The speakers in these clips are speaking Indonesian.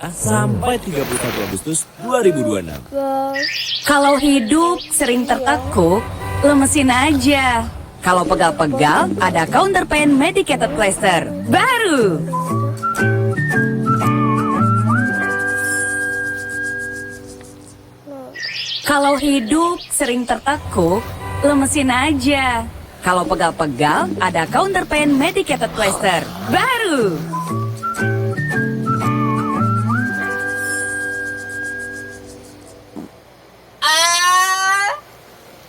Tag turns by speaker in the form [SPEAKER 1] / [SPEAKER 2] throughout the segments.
[SPEAKER 1] sampai 31 Agustus 2026.
[SPEAKER 2] Kalau hidup sering tertekuk, lemesin aja. Kalau pegal-pegal, ada counter pain medicated plaster baru. Kalau hidup sering tertekuk, lemesin aja. Kalau pegal-pegal, ada counter pain medicated plaster baru.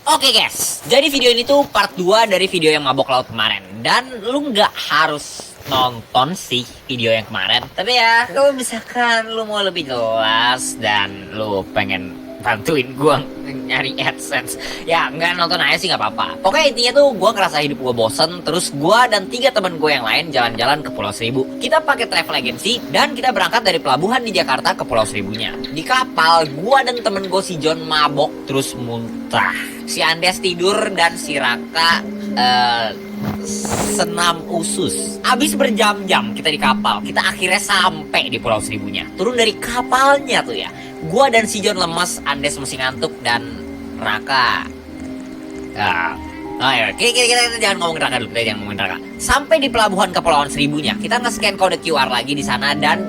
[SPEAKER 3] Oke guys, jadi video ini tuh part 2 dari video yang mabok laut kemarin. Dan lu nggak harus nonton sih video yang kemarin. Tapi ya, kalau misalkan lu mau lebih jelas dan lu pengen bantuin gua nyari AdSense, ya nggak nonton aja sih nggak apa-apa. Pokoknya intinya tuh gua ngerasa hidup gua bosen. Terus gua dan 3 temen gua yang lain jalan-jalan ke Pulau Seribu. Kita pakai travel agency dan kita berangkat dari pelabuhan di Jakarta ke Pulau Seribunya. Di kapal, gua dan temen gua si John mabok terus muntah. Si Andes tidur dan si Raka senam usus. Abis berjam-jam kita di kapal, kita akhirnya sampai di Pulau Seribunya. Turun dari kapalnya tuh ya, gua dan si John lemas, Andes masih ngantuk, dan Raka ayo, kita jangan ngomongin Raka dulu, kita jangan ngomongin Raka. Sampai di pelabuhan Kepulauan Seribunya, kita nge-scan kode QR lagi di sana dan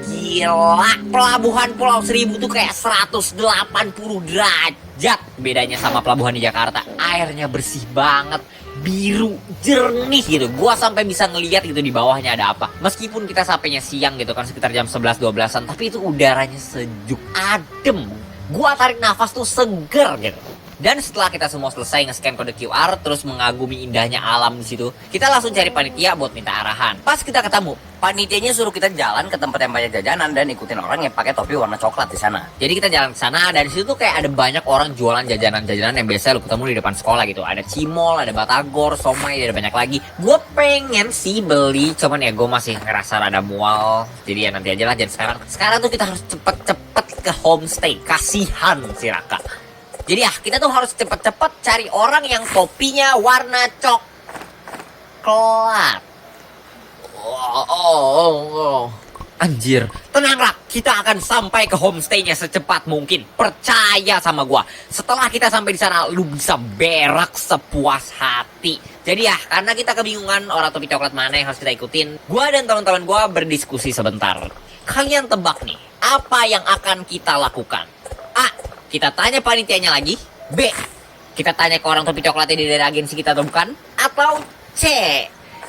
[SPEAKER 3] gila, pelabuhan Pulau Seribu tuh kayak 180 derajat bedanya sama pelabuhan di Jakarta. Airnya bersih banget, biru, jernih gitu. Gua sampai bisa ngeliat gitu di bawahnya ada apa. Meskipun kita sampainya siang gitu kan, sekitar jam 11-12an, tapi itu udaranya sejuk, adem. Gua tarik nafas tuh seger gitu. Dan setelah kita semua selesai nge-scan kode QR, terus mengagumi indahnya alam di situ, kita langsung cari panitia buat minta arahan. Pas kita ketemu, panitianya suruh kita jalan ke tempat yang banyak jajanan dan ikutin orang yang pakai topi warna coklat di sana. Jadi kita jalan ke sana, dan di situ tuh kayak ada banyak orang jualan jajanan-jajanan yang biasa lu ketemu di depan sekolah gitu. Ada cimol, ada batagor, somai, ada banyak lagi. Gue pengen sih beli, cuman ya gue masih ngerasa rada mual. Jadi ya nanti aja lah, jadi sekarang. Sekarang tuh kita harus cepet-cepet ke homestay. Kasihan si Raka. Jadi ya, kita tuh harus cepet-cepet cari orang yang topinya warna coklat. Anjir, tenang Rak, kita akan sampai ke homestaynya secepat mungkin. Percaya sama gua. Setelah kita sampai di sana, lu bisa berak sepuas hati. Jadi ya, karena kita kebingungan orang topi coklat mana yang harus kita ikutin, gua dan teman-teman gua berdiskusi sebentar. Kalian tebak nih, apa yang akan kita lakukan? A, kita tanya panitianya lagi. B, kita tanya ke orang topi coklatnya dari agensi kita atau bukan. Atau C,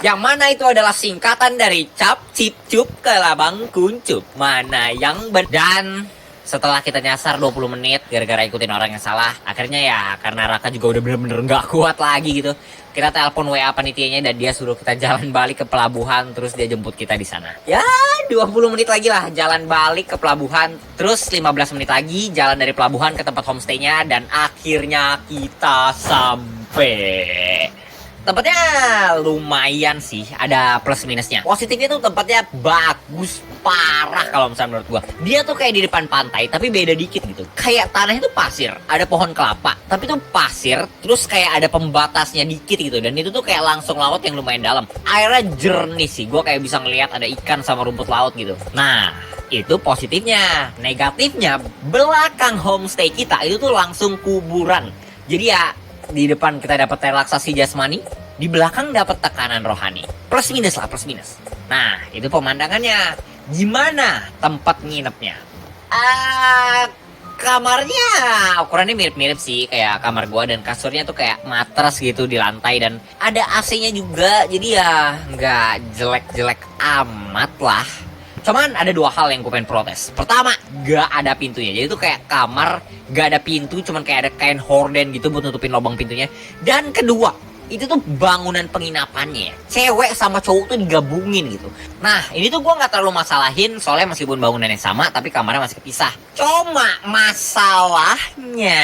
[SPEAKER 3] yang mana itu adalah singkatan dari cap, cip, cup, kelabang, kuncup. Mana yang benar? Dan setelah kita nyasar 20 menit gara-gara ikutin orang yang salah, akhirnya ya karena Raka juga udah bener-bener gak kuat lagi gitu, kita telepon WA panitianya dan dia suruh kita jalan balik ke pelabuhan. Terus dia jemput kita di sana. Ya 20 menit lagi lah jalan balik ke pelabuhan. Terus 15 menit lagi jalan dari pelabuhan ke tempat homestaynya. Dan akhirnya kita sampai. Tempatnya lumayan sih, ada plus minusnya. Positifnya tuh tempatnya bagus parah kalau misalnya menurut gua. Dia tuh kayak di depan pantai tapi beda dikit gitu. Kayak tanahnya tuh pasir, ada pohon kelapa, tapi tuh pasir, terus kayak ada pembatasnya dikit gitu. Dan itu tuh kayak langsung laut yang lumayan dalam. Airnya jernih sih, gua kayak bisa ngelihat ada ikan sama rumput laut gitu. Nah, itu positifnya. Negatifnya, belakang homestay kita itu tuh langsung kuburan. Jadi ya, di depan kita dapat relaksasi jasmani, di belakang dapat tekanan rohani. Plus minus lah, plus minus. Nah, itu pemandangannya. Gimana tempat nginepnya? Kamarnya ukurannya mirip-mirip sih kayak kamar gua, dan kasurnya tuh kayak matras gitu di lantai, dan ada AC-nya juga. Jadi ya nggak jelek-jelek amat lah. Cuman ada 2 hal yang gue pengen protes. Pertama, gak ada pintunya. Jadi itu kayak kamar gak ada pintu, cuman kayak ada kain horden gitu buat nutupin lubang pintunya. Dan kedua, itu tuh bangunan penginapannya. Cewek sama cowok tuh digabungin gitu. Nah, ini tuh gue gak terlalu masalahin, soalnya meskipun bangunannya sama, tapi kamarnya masih kepisah. Cuma masalahnya,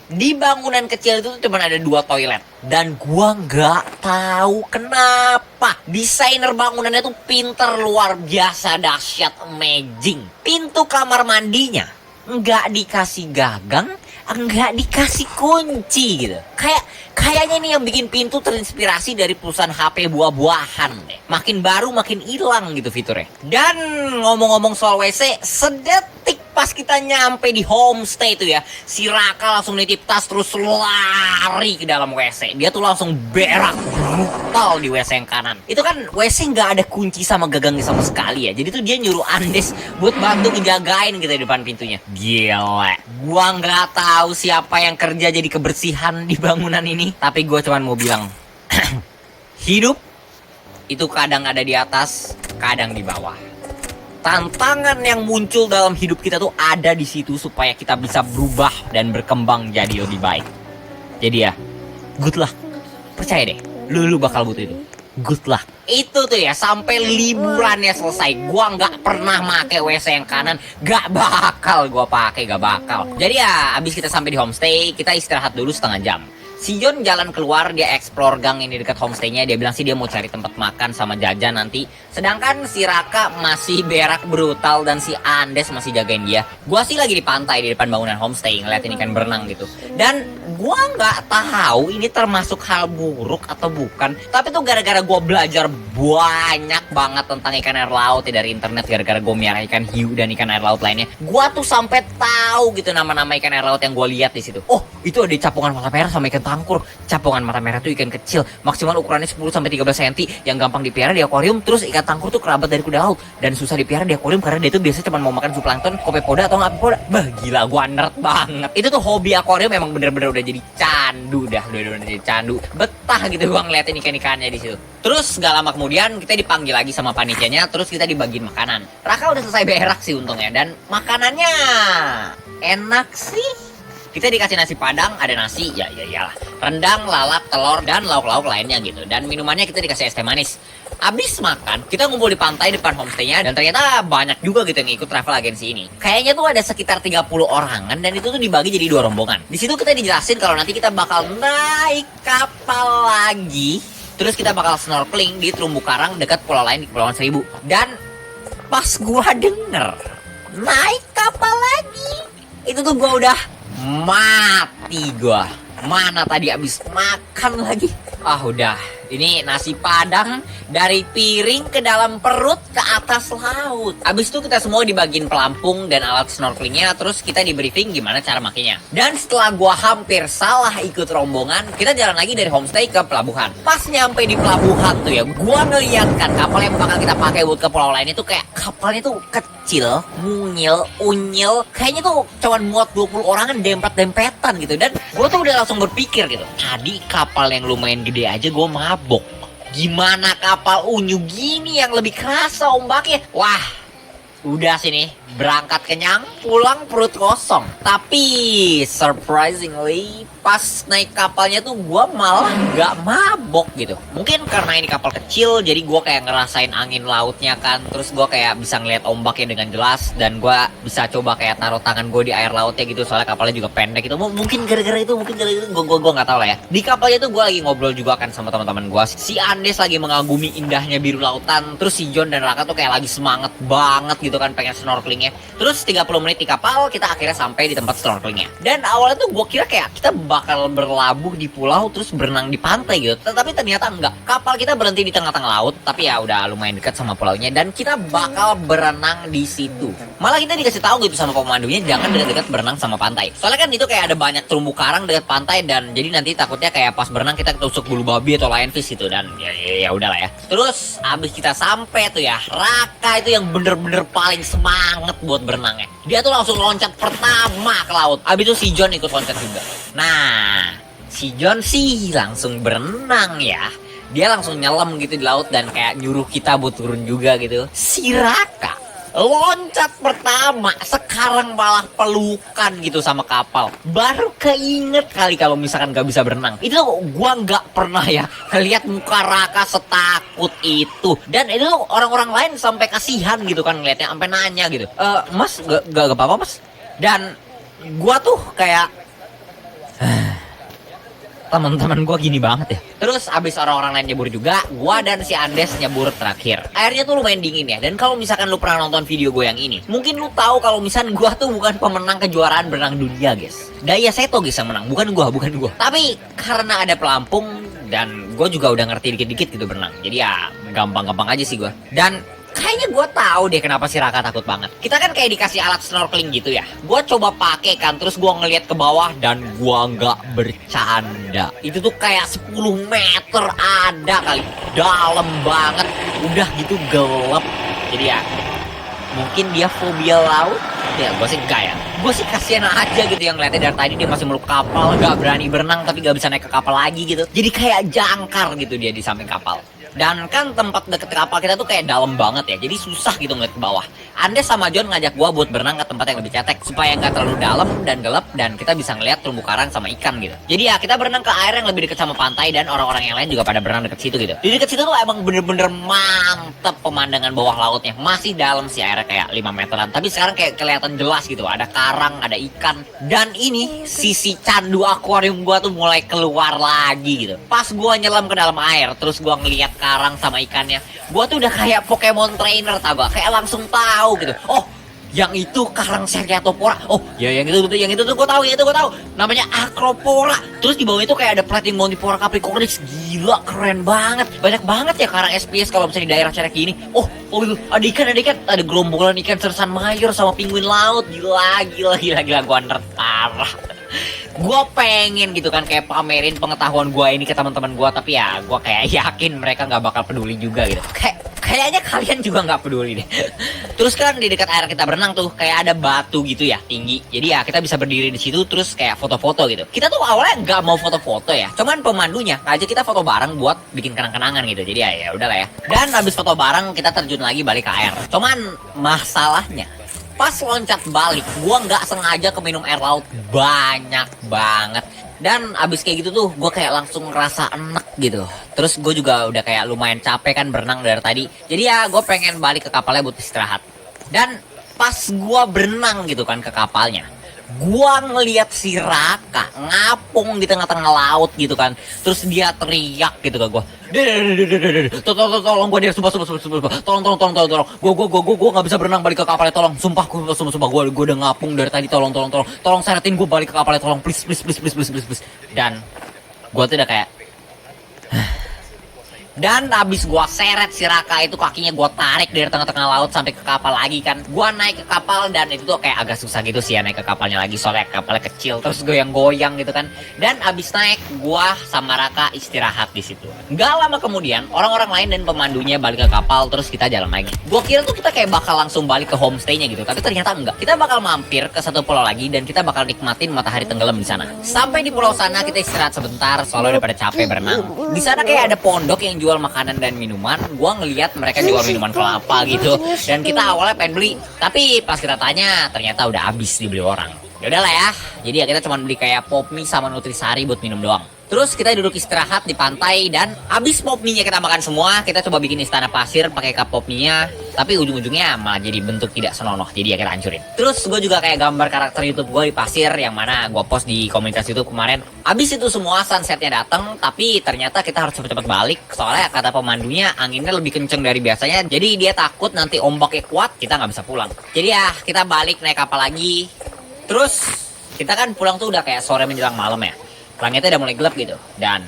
[SPEAKER 3] di bangunan kecil itu tuh cuma ada 2 toilet. Dan gue gak tahu kenapa desainer bangunannya tuh pinter luar biasa, dahsyat, amazing. Pintu kamar mandinya nggak dikasih gagang, nggak dikasih kunci gitu. Kayaknya nih yang bikin pintu terinspirasi dari perusahaan HP buah-buahan deh. Makin baru makin hilang gitu fiturnya. Dan ngomong-ngomong soal WC, sedetik pas kita nyampe di homestay tuh ya, si Raka langsung nitip tas terus lari ke dalam WC. Dia tuh langsung berak brutal di WC yang kanan. Itu kan WC nggak ada kunci sama gagangnya sama sekali ya. Jadi tuh dia nyuruh Andes buat bantu ngejagain gitu di depan pintunya. Gila. Gua nggak tahu siapa yang kerja jadi kebersihan di bangunan ini. Tapi gue cuman mau bilang, hidup itu kadang ada di atas, kadang di bawah. Tantangan yang muncul dalam hidup kita tuh ada di situ supaya kita bisa berubah dan berkembang jadi lebih baik. Jadi ya, good luck. Percaya deh, lu bakal butuh itu. Good luck. Itu tuh ya, sampai liburannya selesai, gua nggak pernah make WC yang kanan. Gak bakal gua pakai, gak bakal. Jadi ya, abis kita sampai di homestay, kita istirahat dulu setengah jam. Si John jalan keluar, dia explore gang ini dekat homestay-nya. Dia bilang sih dia mau cari tempat makan sama jajan nanti. Sedangkan si Raka masih berak brutal dan si Andes masih jagain dia. Gua sih lagi di pantai di depan bangunan homestay ngeliatin ikan berenang gitu. Dan gua nggak tahu ini termasuk hal buruk atau bukan. Tapi tuh gara-gara gua belajar banyak banget tentang ikan air laut ya dari internet, gara-gara gua miara ikan hiu dan ikan air laut lainnya. Gua tuh sampai tahu gitu nama-nama ikan air laut yang gua lihat di situ. Oh, itu ada capungan mata merah sama ikan tangkur. Capungan mata merah itu ikan kecil, maksimal ukurannya 10-13 cm, yang gampang dipelihara di akuarium. Terus ikan tangkur tuh kerabat dari kuda laut dan susah dipelihara di akuarium karena dia tuh biasanya cuma mau makan zooplankton, copepoda atau nggak apipoda. Bah, gila, gua nerd banget. Itu tuh hobi akuarium memang bener-bener udah jadi candu dah, udah jadi candu. Betah gitu gua ngeliatin ikan-ikannya di situ. Terus gak lama kemudian kita dipanggil lagi sama panitianya, terus kita dibagiin makanan. Raka udah selesai berak sih untungnya, dan makanannya enak sih. Kita dikasih nasi padang, ada nasi, ya iyalah, rendang, lalap, telur, dan lauk-lauk lainnya gitu. Dan minumannya kita dikasih es teh manis. Abis makan, kita ngumpul di pantai depan homestay-nya, dan ternyata banyak juga gitu yang ikut travel agency ini. Kayaknya tuh ada sekitar 30 orangan, dan itu tuh dibagi jadi 2 rombongan. Di situ kita dijelasin kalau nanti kita bakal naik kapal lagi, terus kita bakal snorkeling di terumbu karang dekat pulau lain di Kepulauan Seribu. Dan pas gua denger naik kapal lagi, itu tuh gua udah mati gua. Mana tadi abis makan lagi. Ah udah, ini nasi padang dari piring ke dalam perut ke atas laut. Abis itu kita semua dibagiin pelampung dan alat snorkelingnya. Terus kita di briefing gimana cara makainya. Dan setelah gua hampir salah ikut rombongan, kita jalan lagi dari homestay ke pelabuhan. Pas nyampe di pelabuhan tuh ya, gua ngeliat kan kapal yang bakal kita pakai buat ke pulau lain itu kayak kapalnya tuh kecil, mungil, unyil. Kayaknya tuh cuman muat 20 orangan dempet-dempetan gitu. Dan gua tuh udah langsung berpikir gitu, tadi kapal yang lumayan gede aja gua mabok, gimana kapal unyu gini yang lebih kerasa ombaknya. Wah, udah sini, berangkat kenyang, pulang perut kosong. Tapi surprisingly, pas naik kapalnya tuh gua malah gak mabok gitu. Mungkin karena ini kapal kecil, jadi gua kayak ngerasain angin lautnya kan. Terus gua kayak bisa ngeliat ombaknya dengan jelas, dan gua bisa coba kayak taruh tangan gua di air lautnya gitu. Soalnya kapalnya juga pendek gitu. Mungkin gara-gara itu, gua nggak tahu lah ya. Di kapalnya tuh gua lagi ngobrol juga kan sama teman-teman gua. Si Andes lagi mengagumi indahnya biru lautan. Terus si John dan Raka tuh kayak lagi semangat banget gitu kan pengen snorkelingnya. Terus 30 menit di kapal, kita akhirnya sampai di tempat snorkelingnya. Dan awalnya tuh gue kira kayak kita bakal berlabuh di pulau terus berenang di pantai gitu. Tapi ternyata enggak. Kapal kita berhenti di tengah-tengah laut, tapi ya udah lumayan dekat sama pulaunya, dan kita bakal berenang di situ. Malah kita dikasih tahu gitu sama pemandunya, jangan dekat-dekat berenang sama pantai. Soalnya kan itu kayak ada banyak terumbu karang dekat pantai, dan jadi nanti takutnya kayak pas berenang kita ketusuk bulu babi atau lionfish gitu. Dan ya udahlah ya. Terus abis kita sampai tuh ya, Raka itu yang bener-bener paling semangat buat berenangnya. Dia tuh langsung loncat pertama ke laut. Abis itu si John ikut loncat juga. Nah, si John sih langsung berenang ya. Dia langsung nyelam gitu di laut dan kayak nyuruh kita buat turun juga gitu. Si Raka loncat pertama, sekarang malah pelukan gitu sama kapal. Baru keinget kali kalau misalkan gak bisa berenang. Itu gua gak pernah ya ngeliat muka Raka setakut itu. Dan itu orang-orang lain sampai kasihan gitu kan ngeliatnya, sampai nanya gitu, Mas gak apa-apa mas? Dan gua tuh kayak teman-teman gue gini banget ya. Terus abis orang-orang lain nyebur juga, gue dan si Andes nyebur terakhir. Airnya tuh lumayan dingin ya. Dan kalau misalkan lu pernah nonton video gue yang ini, mungkin lu tahu kalau misalkan gue tuh bukan pemenang kejuaraan berenang dunia, guys. Daya Seto guys yang menang, bukan gue. Tapi karena ada pelampung dan gue juga udah ngerti dikit-dikit gitu berenang. Jadi ya gampang-gampang aja sih gue. Dan kayaknya gue tahu deh kenapa si Raka takut banget. Kita kan kayak dikasih alat snorkeling gitu ya. Gue coba pakai kan, terus gue ngeliat ke bawah dan gue nggak bercanda. Itu tuh kayak 10 meter ada kali, dalam banget. Udah gitu gelap. Jadi ya mungkin dia fobia laut. Ya gue sih enggak ya. Gue sih kasihan aja gitu yang ngeliatnya dari tadi dia masih meluk kapal, gak berani berenang tapi gak bisa naik ke kapal lagi gitu. Jadi kayak jangkar gitu dia di samping kapal. Dan kan tempat deket kapal kita tuh kayak dalam banget ya, jadi susah gitu ngeliat ke bawah. Andes sama John ngajak gua buat berenang ke tempat yang lebih cetek supaya nggak terlalu dalam dan gelap dan kita bisa ngeliat terumbu karang sama ikan gitu. Jadi ya kita berenang ke air yang lebih dekat sama pantai dan orang-orang yang lain juga pada berenang deket situ gitu. Di deket situ tuh emang bener-bener mantep pemandangan bawah lautnya. Masih dalam sih airnya kayak 5 meteran, tapi sekarang kayak kelihatan jelas gitu. Ada karang, ada ikan. Dan ini sisi candu akuarium gua tuh mulai keluar lagi gitu. Pas gua nyelam ke dalam air, terus gua ngeliat karang sama ikannya, gua tuh udah kayak Pokemon trainer tau gak? Kayak langsung tahu gitu. Oh, yang itu karang Cerciatopora. Oh, ya yang itu tuh gua tahu, namanya Acropora. Terus di bawah itu kayak ada plating Montipora capricornis. Gila, keren banget. Banyak banget ya karang SPS kalau misalnya di daerah Cerek gini. Oh itu ada ikan, ada gerombolan ikan sersan mayur sama penguin laut. Gila, gua nerd parah. Gue pengen gitu kan kayak pamerin pengetahuan gue ini ke teman-teman gue, tapi ya gue kayak yakin mereka nggak bakal peduli juga gitu. Kayaknya kalian juga nggak peduli deh. Terus kan di dekat air kita berenang tuh kayak ada batu gitu ya tinggi. Jadi ya kita bisa berdiri di situ terus kayak foto-foto gitu. Kita tuh awalnya nggak mau foto-foto ya. Cuman pemandunya ngajak kita foto bareng buat bikin kenang-kenangan gitu. Jadi ya udahlah ya. Dan habis foto bareng kita terjun lagi balik ke air. Cuman masalahnya pas loncat balik, gua nggak sengaja keminum air laut banyak banget. Dan abis kayak gitu tuh, gue kayak langsung ngerasa enak gitu. Terus gue juga udah kayak lumayan capek kan berenang dari tadi. Jadi ya gue pengen balik ke kapalnya buat istirahat. Dan pas gue berenang gitu kan ke kapalnya, gue ngeliat si Raka ngapung di tengah-tengah laut gitu kan. Terus dia teriak gitu ke gue, tolong gue dia, sumpah, tolong, gue nggak bisa berenang balik ke kapalnya, tolong, sumpah gue udah ngapung dari tadi, tolong seretin gue balik ke kapalnya, tolong, please. Dan gue tuh udah kayak dan abis gua seret si Raka itu kakinya gua tarik dari tengah-tengah laut sampai ke kapal lagi kan. Gua naik ke kapal dan itu tuh kayak agak susah gitu sih ya naik ke kapalnya lagi, soalnya kapalnya kecil terus goyang-goyang gitu kan. Dan abis naik gua sama Raka istirahat di situ. Gak lama kemudian orang-orang lain dan pemandunya balik ke kapal terus kita jalan lagi. Gua kira tuh kita kayak bakal langsung balik ke homestay-nya gitu, tapi ternyata enggak. Kita bakal mampir ke satu pulau lagi dan kita bakal nikmatin matahari tenggelam di sana. Sampai di pulau sana kita istirahat sebentar soalnya udah pada capek berenang. Di sana kayak ada pondok yang jual makanan dan minuman. Gua ngeliat mereka jual minuman kelapa gitu. Dan kita awalnya pengen beli, tapi pas kita tanya ternyata udah habis dibeli orang. Ya udahlah ya. Jadi ya kita cuma beli kayak pop mie sama nutrisari buat minum doang. Terus kita duduk istirahat di pantai dan abis pop mie-nya kita makan semua, kita coba bikin istana pasir pakai cup pop mie-nya. Tapi ujung-ujungnya malah jadi bentuk tidak senonoh, jadi ya kita hancurin. Terus gue juga kayak gambar karakter YouTube gue di pasir yang mana gue post di komunitas YouTube kemarin. Abis itu semua sunsetnya datang, tapi ternyata kita harus cepet-cepet balik. Soalnya kata pemandunya anginnya lebih kenceng dari biasanya, jadi dia takut nanti ombaknya kuat kita nggak bisa pulang. Jadi ya kita balik naik kapal lagi. Terus kita kan pulang tuh udah kayak sore menjelang malam ya. Langitnya udah mulai gelap gitu. Dan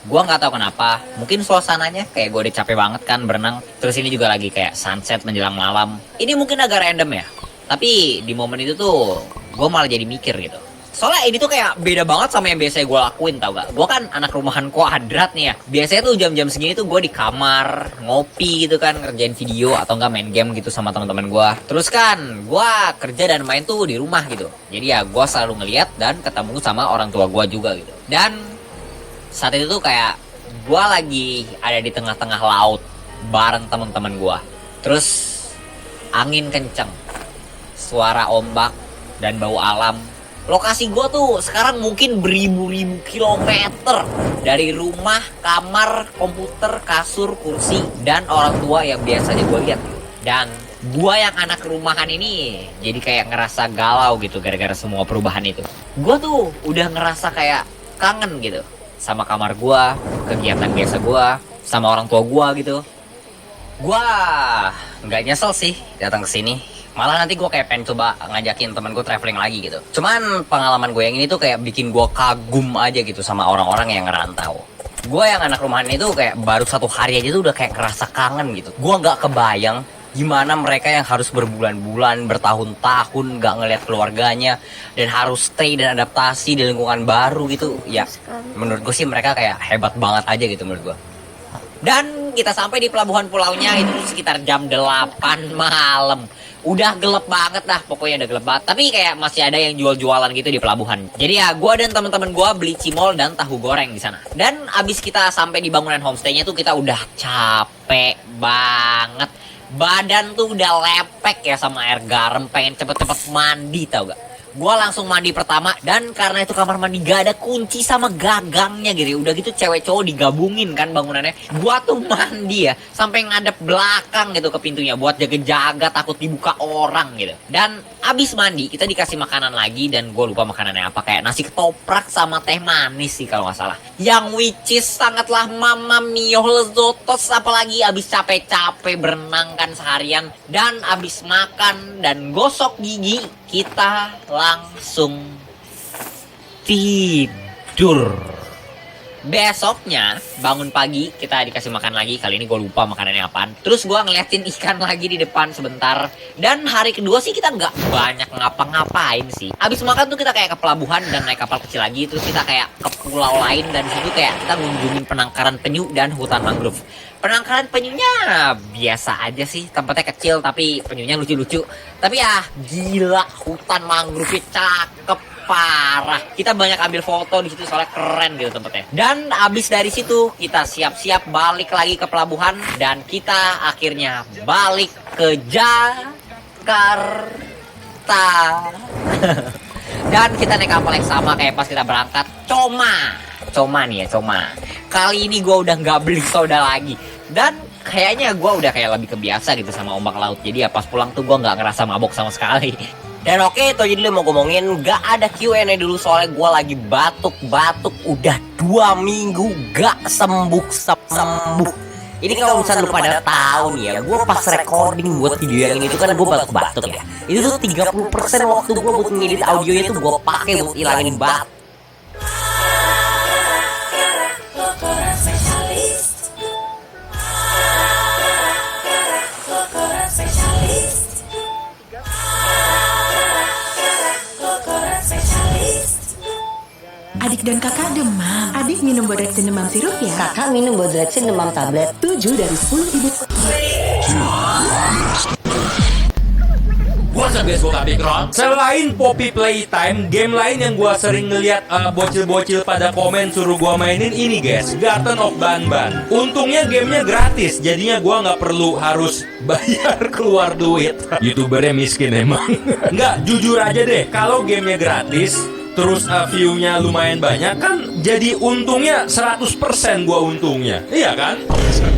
[SPEAKER 3] gue gak tahu kenapa, mungkin suasananya kayak gue udah capek banget kan berenang. Terus ini juga lagi kayak sunset menjelang malam. Ini mungkin agak random ya, tapi di momen itu tuh gue malah jadi mikir gitu. Soalnya ini tuh kayak beda banget sama yang biasanya gue lakuin, tau gak? Gue kan anak rumahan kuadrat nih ya. Biasanya tuh jam-jam segini tuh gue di kamar ngopi gitu kan, ngerjain video atau enggak main game gitu sama teman-teman gue. Terus kan gue kerja dan main tuh di rumah gitu. Jadi ya gue selalu ngeliat dan ketemu sama orang tua gue juga gitu. Dan saat itu tuh kayak gue lagi ada di tengah-tengah laut bareng teman-teman gue. Terus angin kenceng, suara ombak dan bau alam. Lokasi gue tuh sekarang mungkin beribu-ribu kilometer dari rumah, kamar, komputer, kasur, kursi, dan orang tua yang biasanya gue lihat. Dan gue yang anak rumahan ini jadi kayak ngerasa galau gitu gara-gara semua perubahan itu. Gue tuh udah ngerasa kayak kangen gitu sama kamar gua, kegiatan biasa gua, sama orang tua gua gitu. Gua nggak nyesel sih datang ke sini. Malah nanti gua kayak pengen coba ngajakin temen gue traveling lagi gitu. Cuman pengalaman gue yang ini tuh kayak bikin gua kagum aja gitu sama orang-orang yang ngerantau. Gue yang anak rumahan itu kayak baru 1 hari aja tuh udah kayak kerasa kangen gitu. Gue nggak kebayang gimana mereka yang harus berbulan-bulan, bertahun-tahun nggak ngeliat keluarganya dan harus stay dan adaptasi di lingkungan baru gitu. Ya, menurut gue sih mereka kayak hebat banget aja gitu menurut gue. Dan kita sampai di pelabuhan pulaunya itu sekitar jam 8 malam. Udah gelap banget dah, pokoknya udah gelap banget. Tapi kayak masih ada yang jual-jualan gitu di pelabuhan. Jadi ya, gue dan teman-teman gue beli cimol dan tahu goreng di sana. Dan abis kita sampai di bangunan homestaynya tuh kita udah capek banget. Badan tuh udah lepek ya sama air garam, pengen cepet-cepet mandi tau gak? Gua langsung mandi pertama dan karena itu kamar mandi gak ada kunci sama gagangnya gitu. Udah gitu cewek cowok digabungin kan bangunannya. Gua tuh mandi ya sampai ngadep belakang gitu ke pintunya buat jaga-jaga takut dibuka orang gitu. Dan abis mandi kita dikasih makanan lagi dan gue lupa makanannya apa, kayak nasi ketoprak sama teh manis sih kalau nggak salah. Yang which is sangatlah mama mio lezotos, apalagi abis capek-capek berenang kan seharian dan abis makan dan gosok gigi kita langsung tidur. Besoknya bangun pagi kita dikasih makan lagi. Kali ini gue lupa makanannya apaan. Terus gue ngeliatin ikan lagi di depan sebentar. Dan hari kedua sih kita nggak banyak ngapa-ngapain sih. Abis makan tuh kita kayak ke pelabuhan dan naik kapal kecil lagi. Terus kita kayak ke pulau lain dan disitu kayak kita ngunjungin penangkaran penyu dan hutan mangrove. Penangkaran penyunya biasa aja sih, tempatnya kecil tapi penyunya lucu-lucu. Tapi ya gila, hutan mangrove cakep parah. Kita banyak ambil foto di situ soalnya keren gitu tempatnya. Dan abis dari situ kita siap-siap balik lagi ke pelabuhan dan kita akhirnya balik ke Jakarta. Dan kita naik kapal yang sama kayak pas kita berangkat. Coma nih ya, Coma. Kali ini gue udah nggak beli soda lagi. Dan kayaknya gue udah kayak lebih kebiasa gitu sama ombak laut. Jadi ya pas pulang tuh gue nggak ngerasa mabok sama sekali. Dan oke, itu aja dulu mau ngomongin. Gak ada Q&A dulu soalnya gue lagi batuk-batuk. Udah 2 minggu gak sembuh. Ini kalau misalnya lu pada tahu nih ya, gue pas recording buat video yang ini tuh kan gue batuk-batuk ya. Itu tuh 30% waktu gue buat ngedit audionya tuh gue pakai buat ilangin batuk.
[SPEAKER 4] Adik dan kakak demam. Adik minum Bodexin demam sirup ya.
[SPEAKER 5] Kakak minum Bodexin demam tablet.
[SPEAKER 4] 7 dari 10 ibu.
[SPEAKER 6] What's up guys, gue Kapikron. Selain Poppy Playtime, game lain yang gue sering ngeliat bocil-bocil pada komen suruh gue mainin ini guys, Garten of Banban. Untungnya gamenya gratis, jadinya gue nggak perlu harus bayar keluar duit. YouTubernya miskin emang. Nggak, jujur aja deh, kalau gamenya gratis terus view-nya lumayan banyak kan, jadi untungnya 100% gua untungnya. Iya kan?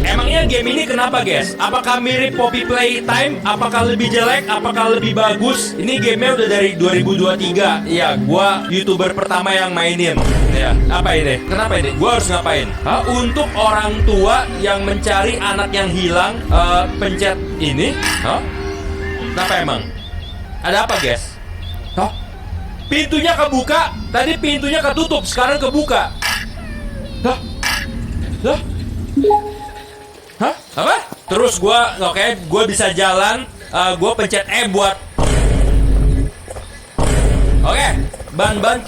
[SPEAKER 6] Emangnya game ini kenapa guys? Apakah mirip Poppy Playtime? Apakah lebih jelek? Apakah lebih bagus? Ini gamenya udah dari 2023. Iya, gua YouTuber pertama yang mainin. Ya, apa ini? Kenapa ini? Gua harus ngapain? Untuk orang tua yang mencari anak yang hilang, pencet ini. Kenapa emang? Ada apa guys? Pintunya kebuka, tadi pintunya ketutup, sekarang kebuka. Hah? Apa? Terus gua bisa jalan, gua pencet E buat. Oke. Banban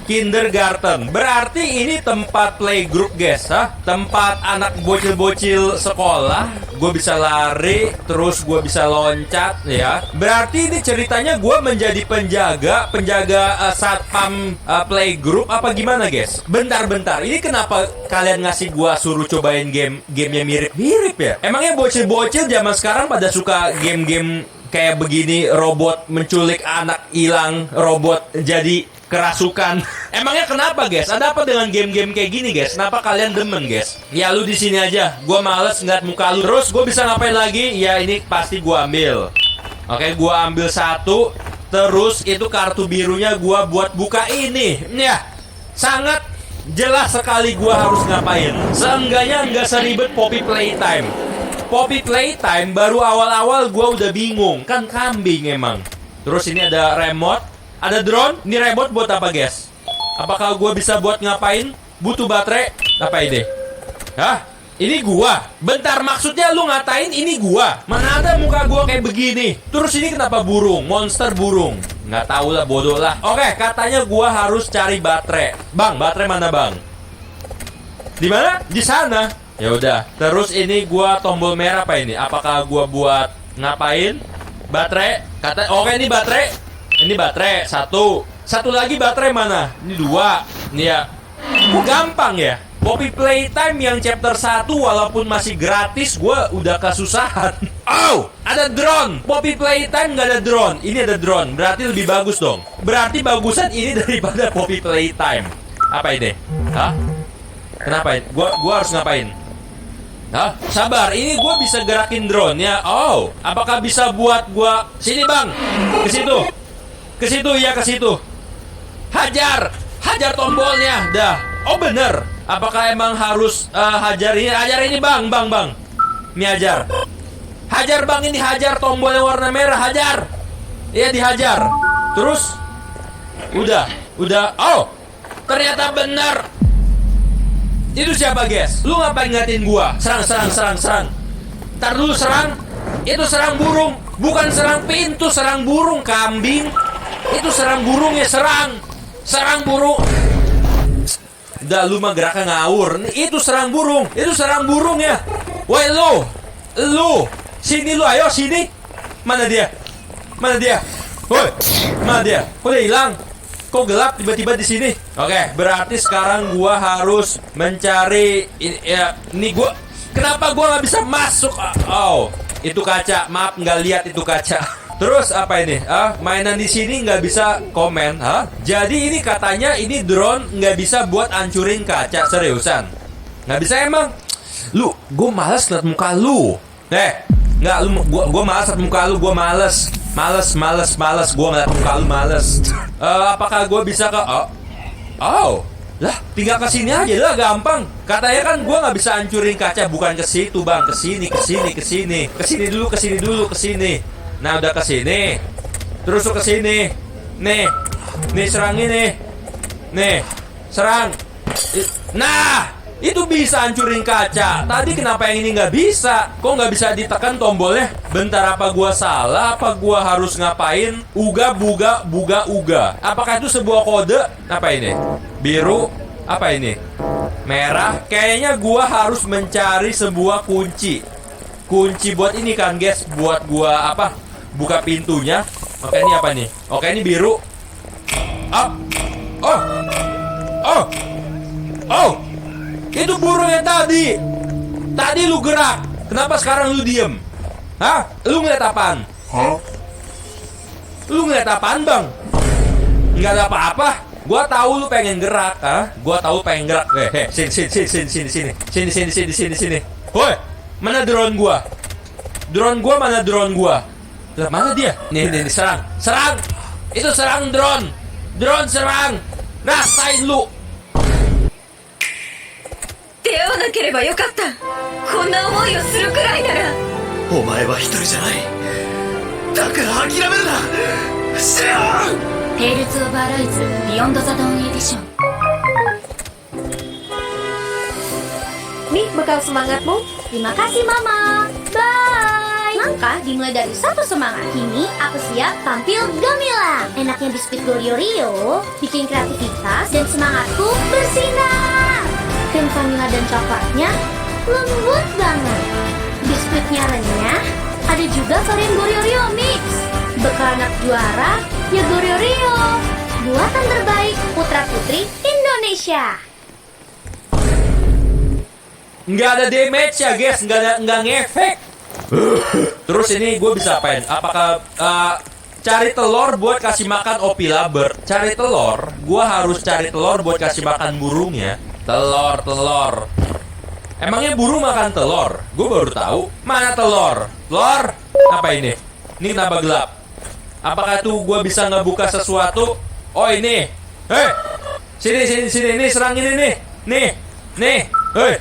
[SPEAKER 6] Kindergarten. Berarti ini tempat playgroup guys, tempat anak bocil-bocil sekolah. Gue bisa lari, terus gue bisa loncat ya. Berarti ini ceritanya gue menjadi penjaga satpam playgroup apa gimana guys? Bentar. Ini kenapa kalian ngasih gue suruh cobain gamenya mirip-mirip ya? Emangnya bocil-bocil zaman sekarang pada suka game-game kayak begini, robot menculik anak hilang, robot jadi kerasukan. Emangnya kenapa guys? Ada apa dengan game-game kayak gini guys? Kenapa kalian demen guys? Ya lu di sini aja, gua males ngeliat muka lu. Terus gua bisa ngapain lagi? Ya ini pasti gua ambil. Oke, gua ambil 1. Terus itu kartu birunya gua buat buka ini. Ya, sangat jelas sekali gua harus ngapain. Seenggaknya nggak seribet Poppy Playtime. Poppy Playtime baru awal-awal gua udah bingung, kan kambing emang. Terus ini ada remote, ada drone. Ini remote buat apa, guys? Apakah gua bisa buat ngapain? Butuh baterai? Apa ini? Hah? Ini gua. Bentar, maksudnya lu ngatain ini gua? Mana ada muka gua kayak begini? Terus ini kenapa burung? Monster burung. Nggak tahu lah, bodoh lah. Oke, katanya gua harus cari baterai. Bang, baterai mana, Bang? Di mana? Di sana. Ya udah. Terus ini gua tombol merah apa ini? Apakah gua buat ngapain? Baterai. Oke, ini baterai. Ini baterai satu. Satu lagi baterai mana? Ini dua. Ini ya. Gampang ya. Poppy Playtime yang chapter 1 walaupun masih gratis, gue udah kesusahan. Oh, ada drone. Poppy Playtime nggak ada drone. Ini ada drone, berarti lebih bagus dong. Berarti bagusan ini daripada Poppy Playtime. Apa ini? Hah? Kenapa ini? Gua harus ngapain? Hah? Sabar, ini gue bisa gerakin drone ya. Oh, apakah bisa buat gua? Sini bang, ke situ. Ke situ ya, ke situ. Hajar tombolnya, dah. Oh bener. Apakah emang harus hajar ini? Hajar ini bang. Ini hajar. Hajar bang, ini hajar tombol yang warna merah, hajar. Iya dihajar. Terus udah. Oh, ternyata bener. Itu siapa guys? Lu ngapain ngatin gua? Serang. Ntar dulu serang. Itu serang burung, bukan serang pintu, serang burung kambing. Itu serang burung ya, serang burung. Udah lu mah geraknya ngawur. Itu serang burung ya. Woi lu, sini lu, ayo sini. Mana dia? Woi, mana dia? Kok dia hilang? Kok gelap tiba-tiba di sini? Oke, berarti sekarang gua harus mencari ini gua. Kenapa gua nggak bisa masuk? Oh, itu kaca. Maaf nggak lihat itu kaca. Terus apa ini? Mainan di sini nggak bisa komen, Jadi ini katanya ini drone nggak bisa buat hancurin kaca, seriusan? Nggak bisa emang? Lu, gue malas liat muka lu. Nggak, gue malas liat muka lu, gue males. Gue ngeliat muka lu males. Apakah gue bisa ke? Oh, lah, tinggal ke sini aja lah, gampang. Katanya kan gue nggak bisa hancurin kaca, bukan ke situ bang, ke sini. Ke sini. Nah udah kesini, terus ke sini, nih serang ini, nih serang. Nah itu bisa hancurin kaca. Tadi kenapa yang ini nggak bisa? Kok nggak bisa ditekan tombolnya? Bentar, apa gua salah? Apa gua harus ngapain? Uga buga. Apakah itu sebuah kode? Apa ini? Biru? Apa ini? Merah? Kayaknya gua harus mencari sebuah kunci buat ini kan guys, buat gua apa? Buka pintunya. Oke, ini apa nih? Oke, ini biru. Oh, itu burung yang tadi lu gerak. Kenapa sekarang lu diem? Hah? Lu ngeliat apaan? Lu ngeliat apaan bang? Nggak ada apa-apa. Gua tahu lu pengen gerak, Gua tahu pengen gerak. Sini. Woi, mana drone gua? Mana drone gua? Lah mana dia? Nih, serang. Itu serang drone. Drone serang. Rasain lu.
[SPEAKER 7] 出会わなければよかった。こんな思いをするくらいなら。
[SPEAKER 1] お前は一人じゃない。だから諦めるな。シェア。
[SPEAKER 7] テイルズ・オブ・アライズ・ビヨンド・ザ・ドーン・エディション。
[SPEAKER 8] Nih bekal semangatmu.
[SPEAKER 7] Terima kasih Mama. Bye.
[SPEAKER 8] Langkah dimulai dari satu semangat. Kini aku siap tampil gemilang. Enaknya biskuit Gorio bikin kreativitas dan semangatku bersinar. Krim vanila dan coklatnya lembut banget. Biskuitnya renyah. Ada juga varian Gorio Mix. Bekal anak juara ya Gorio. Buatan terbaik putra putri Indonesia.
[SPEAKER 6] Nggak ada damage ya guys, nggak ngefek. Terus ini gue bisa apain? Apakah cari telur buat kasih makan Opi Laber? Cari telur, gue harus cari telur buat kasih makan burungnya. Telur. Emangnya burung makan telur? Gue baru tahu. Mana telur? Telur? Apa ini? Ini kenapa gelap? Apakah tuh gue bisa ngebuka sesuatu? Oh ini. Sini, nih serang ini nih. Nih, hei,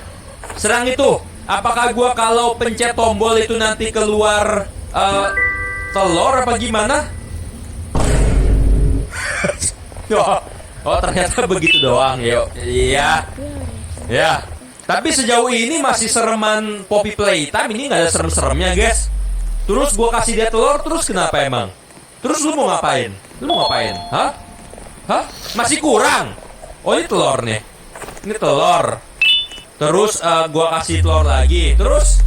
[SPEAKER 6] serang itu. Apakah gua kalau pencet tombol itu nanti keluar telur apa gimana? Oh, ternyata begitu doang, yuk. Iya. Ya. Tapi sejauh ini masih sereman Poppy Playtime, ini nggak ada serem-seremnya, guys. Terus gua kasih dia telur, terus kenapa emang? Terus lu mau ngapain? Hah? Masih kurang? Oh, ini telur nih. Ini telur. Terus gua kasih telur lagi. Terus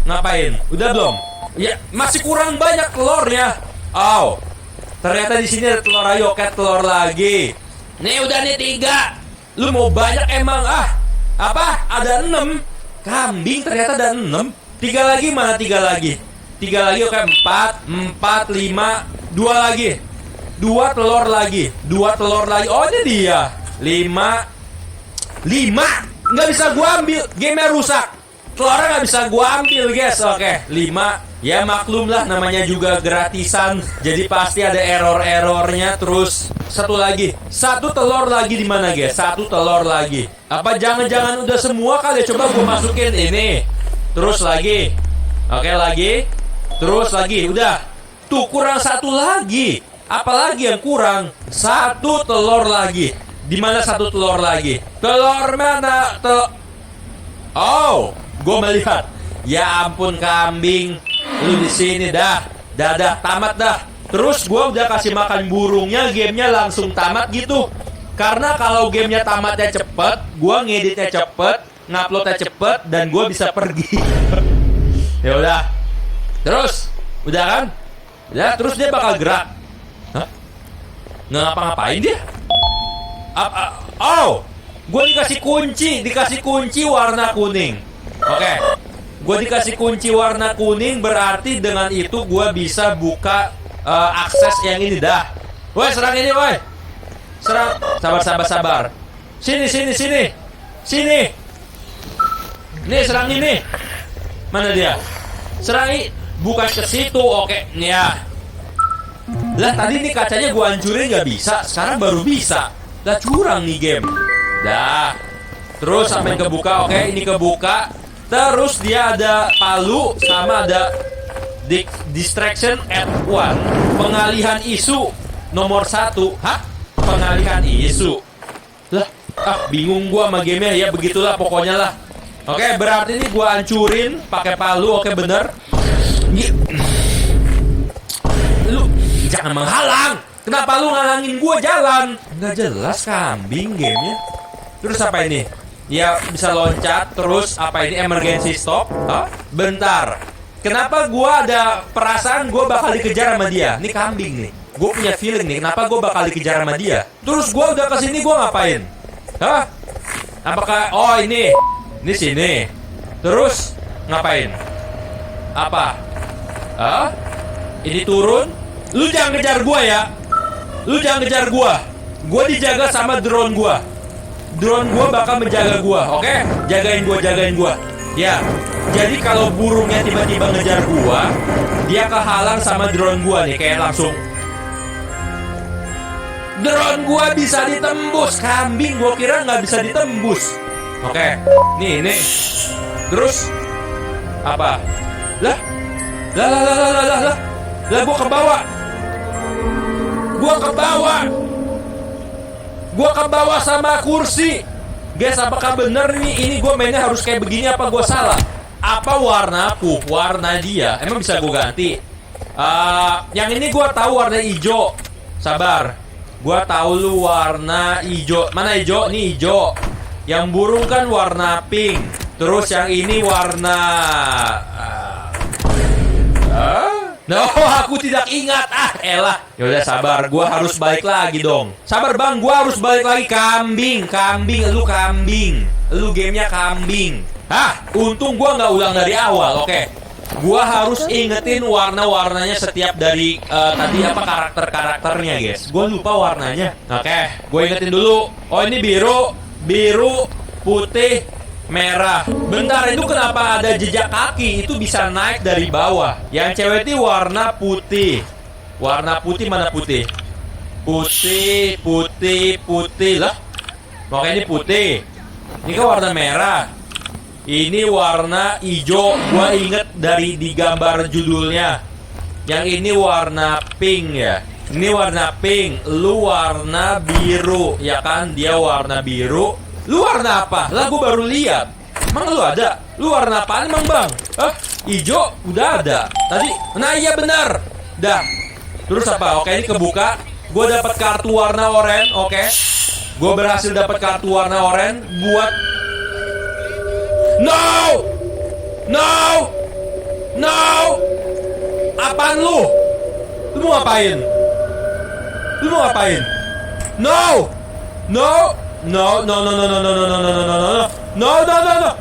[SPEAKER 6] ngapain? Udah belum? Ya, masih kurang banyak telurnya. Oh. Ternyata di sini ada telur. Ayo, kayak telur lagi. Nih udah nih 3. Lu mau banyak emang Apa? Ada 6. Kambing ternyata ada 6. 3 lagi mana 3 lagi? 3 lagi oke 4, 5, 2 lagi. 2 telur lagi. 2 telur lagi. Oh, ini dia. 5. Nggak bisa gua ambil. Gamenya rusak. Telurnya nggak bisa gua ambil, guys. Oke, 5. Ya maklum lah, namanya juga gratisan. Jadi pasti ada error-errornya. Terus satu lagi. 1 telur lagi di mana, guys? 1 telur lagi. Apa jangan-jangan udah semua kali? Coba gua masukin ini. Terus lagi. Oke, lagi. Terus lagi. Udah. Tuh, kurang 1 lagi. Apalagi yang kurang? 1 telur lagi. Di mana 1 telur lagi? Telur mana? Oh, gue melihat. Ya ampun kambing, lu di sini dah, tamat dah. Terus gue udah kasih makan burungnya, gamenya langsung tamat gitu. Karena kalau gamenya tamatnya cepet, gue ngeditnya cepet, nguploadnya cepet, dan gue bisa pergi. Ya udah. Terus, udah kan? Ya, terus dia bakal gerak. Hah? Nggak ngapa-ngapain dia? Oh, gue dikasih kunci warna kuning. Oke, gue dikasih kunci warna kuning, berarti dengan itu gue bisa buka akses yang ini dah. Woi, serang ini, woi. Serang. Sabar. Sini. Nih, serang ini. Mana dia? Serang ini. Bukan ke situ, oke. Nih ya. Lah, tadi nih kacanya gue hancurin nggak bisa, sekarang baru bisa. Dah curang nih game. Dah. Terus sampai kebuka, oke, ini kebuka. Terus dia ada palu sama ada distraction at 1. Pengalihan isu nomor 1. Hah? Pengalihan isu. Lah, bingung gua sama gamenya, ya begitulah pokoknya lah. Oke, berarti ini gua hancurin pakai palu, oke bener. Lu jangan menghalang. Kenapa lu ngalangin gua jalan? Nggak jelas kambing gamenya. Terus apa ini? Ya bisa loncat. Terus apa ini? Emergency stop. Hah? Bentar. Kenapa gua ada perasaan gua bakal dikejar sama dia? Ini kambing nih. Gua punya feeling nih. Kenapa gua bakal dikejar sama dia? Terus gua udah kesini gua ngapain? Hah? Apakah? Oh ini. Ini sini. Terus ngapain? Apa? Hah? Ini turun. Lu jangan kejar gua ya. Lu jangan kejar gua. Gua dijaga sama drone gua. Drone gua bakal menjaga gua, oke? Jagain gua. Ya. Jadi kalau burungnya tiba-tiba ngejar gua, dia kehalang sama drone gua nih, kayak langsung. Drone gua bisa ditembus. Kambing gua kira nggak bisa ditembus. Oke. Nih. Terus apa? Lah, gua ke bawah. Gua ke bawah sama kursi. Guys, apakah bener nih ini gue mainnya harus kayak begini apa gue salah? Apa warna dia? Emang bisa gue ganti? Yang ini gue tahu warna hijau. Sabar. Gue tahu lu warna hijau. Mana hijau? Nih hijau. Yang burung kan warna pink. Terus yang ini warna No, aku tidak ingat. Elah. Yaudah sabar, gua harus balik lagi dong. Sabar bang, gua harus balik lagi. Kambing, lu kambing. Lu gamenya kambing. Untung gua nggak ulang dari awal, oke. Gua harus ingetin warna-warnanya setiap dari tadi apa karakter-karakternya, guys. Gua lupa warnanya. Oke, gua ingetin dulu. Oh ini biru, putih, merah. Bentar, itu kenapa ada jejak kaki? Itu bisa naik dari bawah. Yang cewek itu warna putih. Warna putih mana putih? Putih, putih, putih lah. Makanya ini putih. Ini kan warna merah. Ini warna hijau. Gua inget dari di gambar judulnya. Yang ini warna pink ya. Ini warna pink. Lu warna biru, ya kan? Dia warna biru. Lu warna apa? Lah gua baru lihat. Emang lu ada? Lu warna apaan emang bang? Hah? Ijo udah ada. Tadi, nah iya benar. Dah. Terus apa? Oke, ini kebuka. Gue dapat kartu warna oranye. Oke. Gue berhasil dapat kartu warna oranye buat. No! No! No! Apaan lu? Lu mau ngapain? Lu mau ngapain? No! No! No, no, no, no, no, no, no, no, no, no, no, no, no, no, no, no.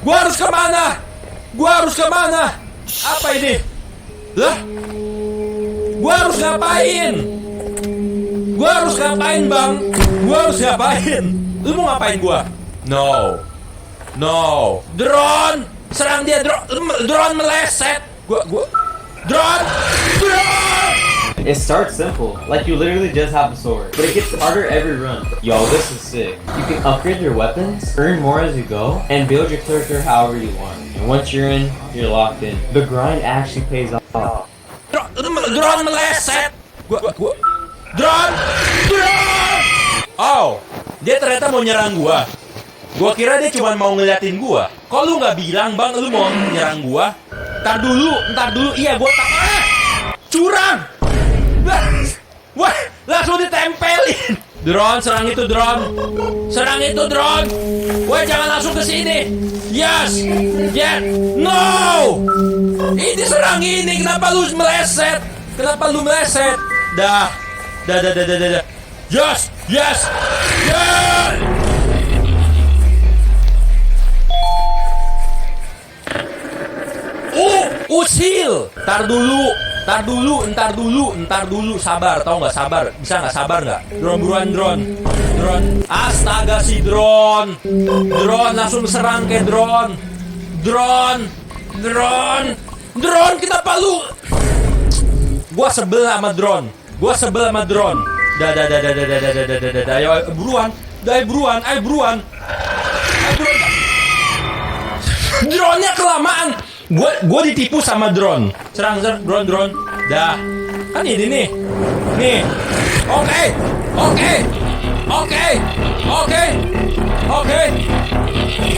[SPEAKER 6] Gua harus kemana? Gua harus kemana? Apa ini? Lah? Gua harus ngapain? Gua harus ngapain bang? Gua harus ngapain? Lu mau ngapain gua? No. No. Drone! Serang dia drone. Drone meleset. Gua. Drone! Drone!
[SPEAKER 9] It starts simple, like you literally just have a sword, but it gets harder every run. Yo, this is sick. You can upgrade your weapons, earn more as you go, and build your character however you want. And once you're in, you're locked in. The grind actually pays off.
[SPEAKER 6] Drone meleset. Gua. Drone! Oh, dia ternyata mau nyerang gua. Gua kira dia cuma mau ngeliatin gua. Kok lu nggak bilang bang, lu mau nyerang gua? Ntar dulu. Iya, gua tak. Curang! Wah, langsung ditempelin. Drone, serang itu drone. Wah, jangan langsung ke sini. Yes. Yeah. No. Ini serang ini. Kenapa lu meleset? Dah. Yes. Usil. Ntar dulu, sabar, tau nggak sabar? Bisa nggak sabar nggak? Drone. Astaga si drone langsung serang ke drone, kenapa lu? Gua sebel sama drone. Dah, ayo buruan. Drone-nya kelamaan. Gue ditipu sama drone. Serang drone. Dah. Kan ini nih. Oke.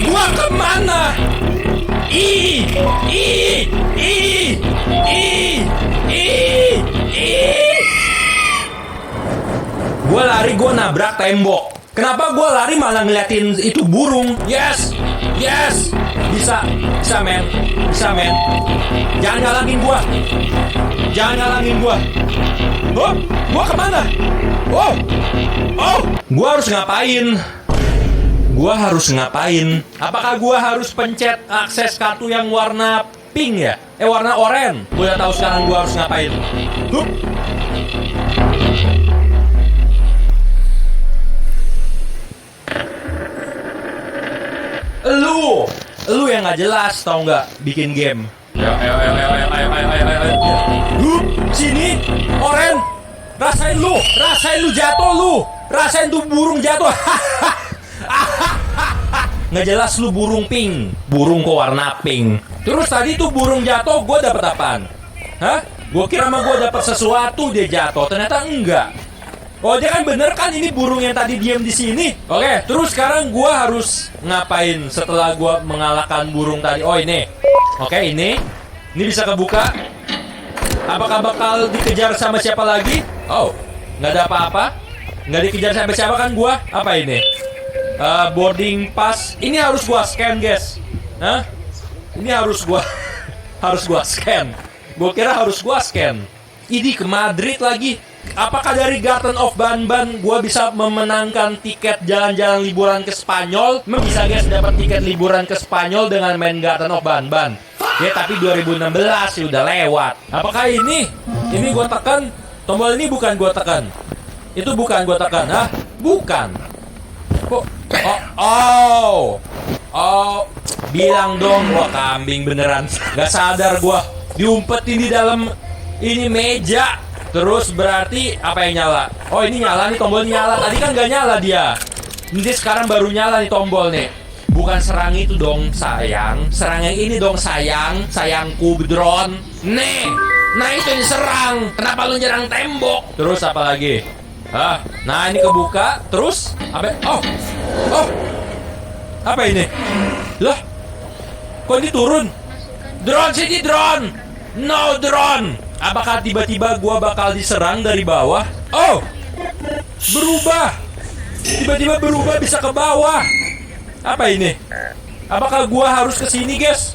[SPEAKER 6] Gua kemana? Gua lari, gua nabrak tembok. Kenapa gua lari malah ngeliatin itu burung? Yes. Bisa men. Jangan ngalangin gua. Oh, gua kemana? Oh, gua harus ngapain? Apakah gua harus pencet akses kartu yang warna pink ya? Warna oranye. Gua udah tahu sekarang gua harus ngapain. Hup. Lu yang nggak jelas, tau nggak bikin game. Ayo. Sini, Oren. Rasain lu jatuh lu. Rasain tuh burung jatuh. Nggak jelas lu burung pink. Burung kok warna pink. Terus tadi tuh burung jatuh, gue dapet apaan? Hah? Gue kira mah gue dapet sesuatu dia jatuh. Ternyata enggak. Oh, dia kan bener kan ini burung yang tadi diam di sini. Oke, terus sekarang gua harus ngapain setelah gua mengalahkan burung tadi? Oh, ini. Oke, ini bisa kebuka. Apakah bakal dikejar sama siapa lagi? Oh, nggak ada apa-apa. Nggak dikejar sampai siapa kan gua? Apa ini? Boarding pass. Ini harus gua scan, guys. Hah? Ini harus gua scan. Gua kira harus gua scan. Ini ke Madrid lagi. Apakah dari Garden of Banban gua bisa memenangkan tiket jalan-jalan liburan ke Spanyol? Memang bisa guys dapat tiket liburan ke Spanyol dengan main Garden of Banban. Ya tapi 2016 sih udah lewat. Apakah ini? Ini gua tekan. Tombol ini bukan gua tekan. Itu bukan gua tekan. Hah? Bukan. Kok? Oh. Bilang dong gua kambing beneran. Gak sadar gua diumpetin di dalam ini meja. Terus berarti apa yang nyala? Oh ini nyala nih, tombol nyala. Tadi kan nggak nyala dia. Ini sekarang baru nyala nih tombol nih. Bukan serang itu dong sayang. Serang yang ini dong sayang. Sayangku drone. Nih. Nah itu yang serang. Kenapa lu nyerang tembok? Terus apa lagi? Hah? Nah ini kebuka. Terus apa? Oh. Apa ini? Lah. Kok ini turun? Drone sini drone. No drone. Apakah tiba-tiba gua bakal diserang dari bawah? Oh. Berubah. Tiba-tiba berubah bisa ke bawah. Apa ini? Apakah gua harus ke sini, guys?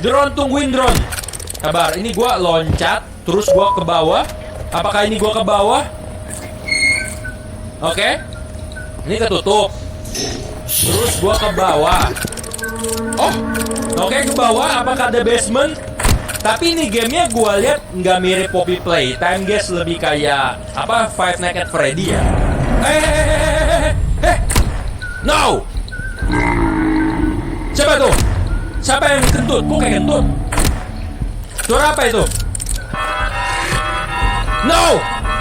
[SPEAKER 6] Drone, tungguin drone. Kabar, ini gua loncat, terus gua ke bawah. Apakah ini gua ke bawah? Oke. Ini ketutup. Terus gua ke bawah. Oh, oke, ke bawah. Apakah ada basement? Tapi ini gamenya gua lihat nggak mirip Poppy Playtime, guys. Lebih kayak apa? Five Nights at Freddy ya. No. Siapa tuh? Siapa yang kentut? Kok kayak kentut? Suara apa itu? No!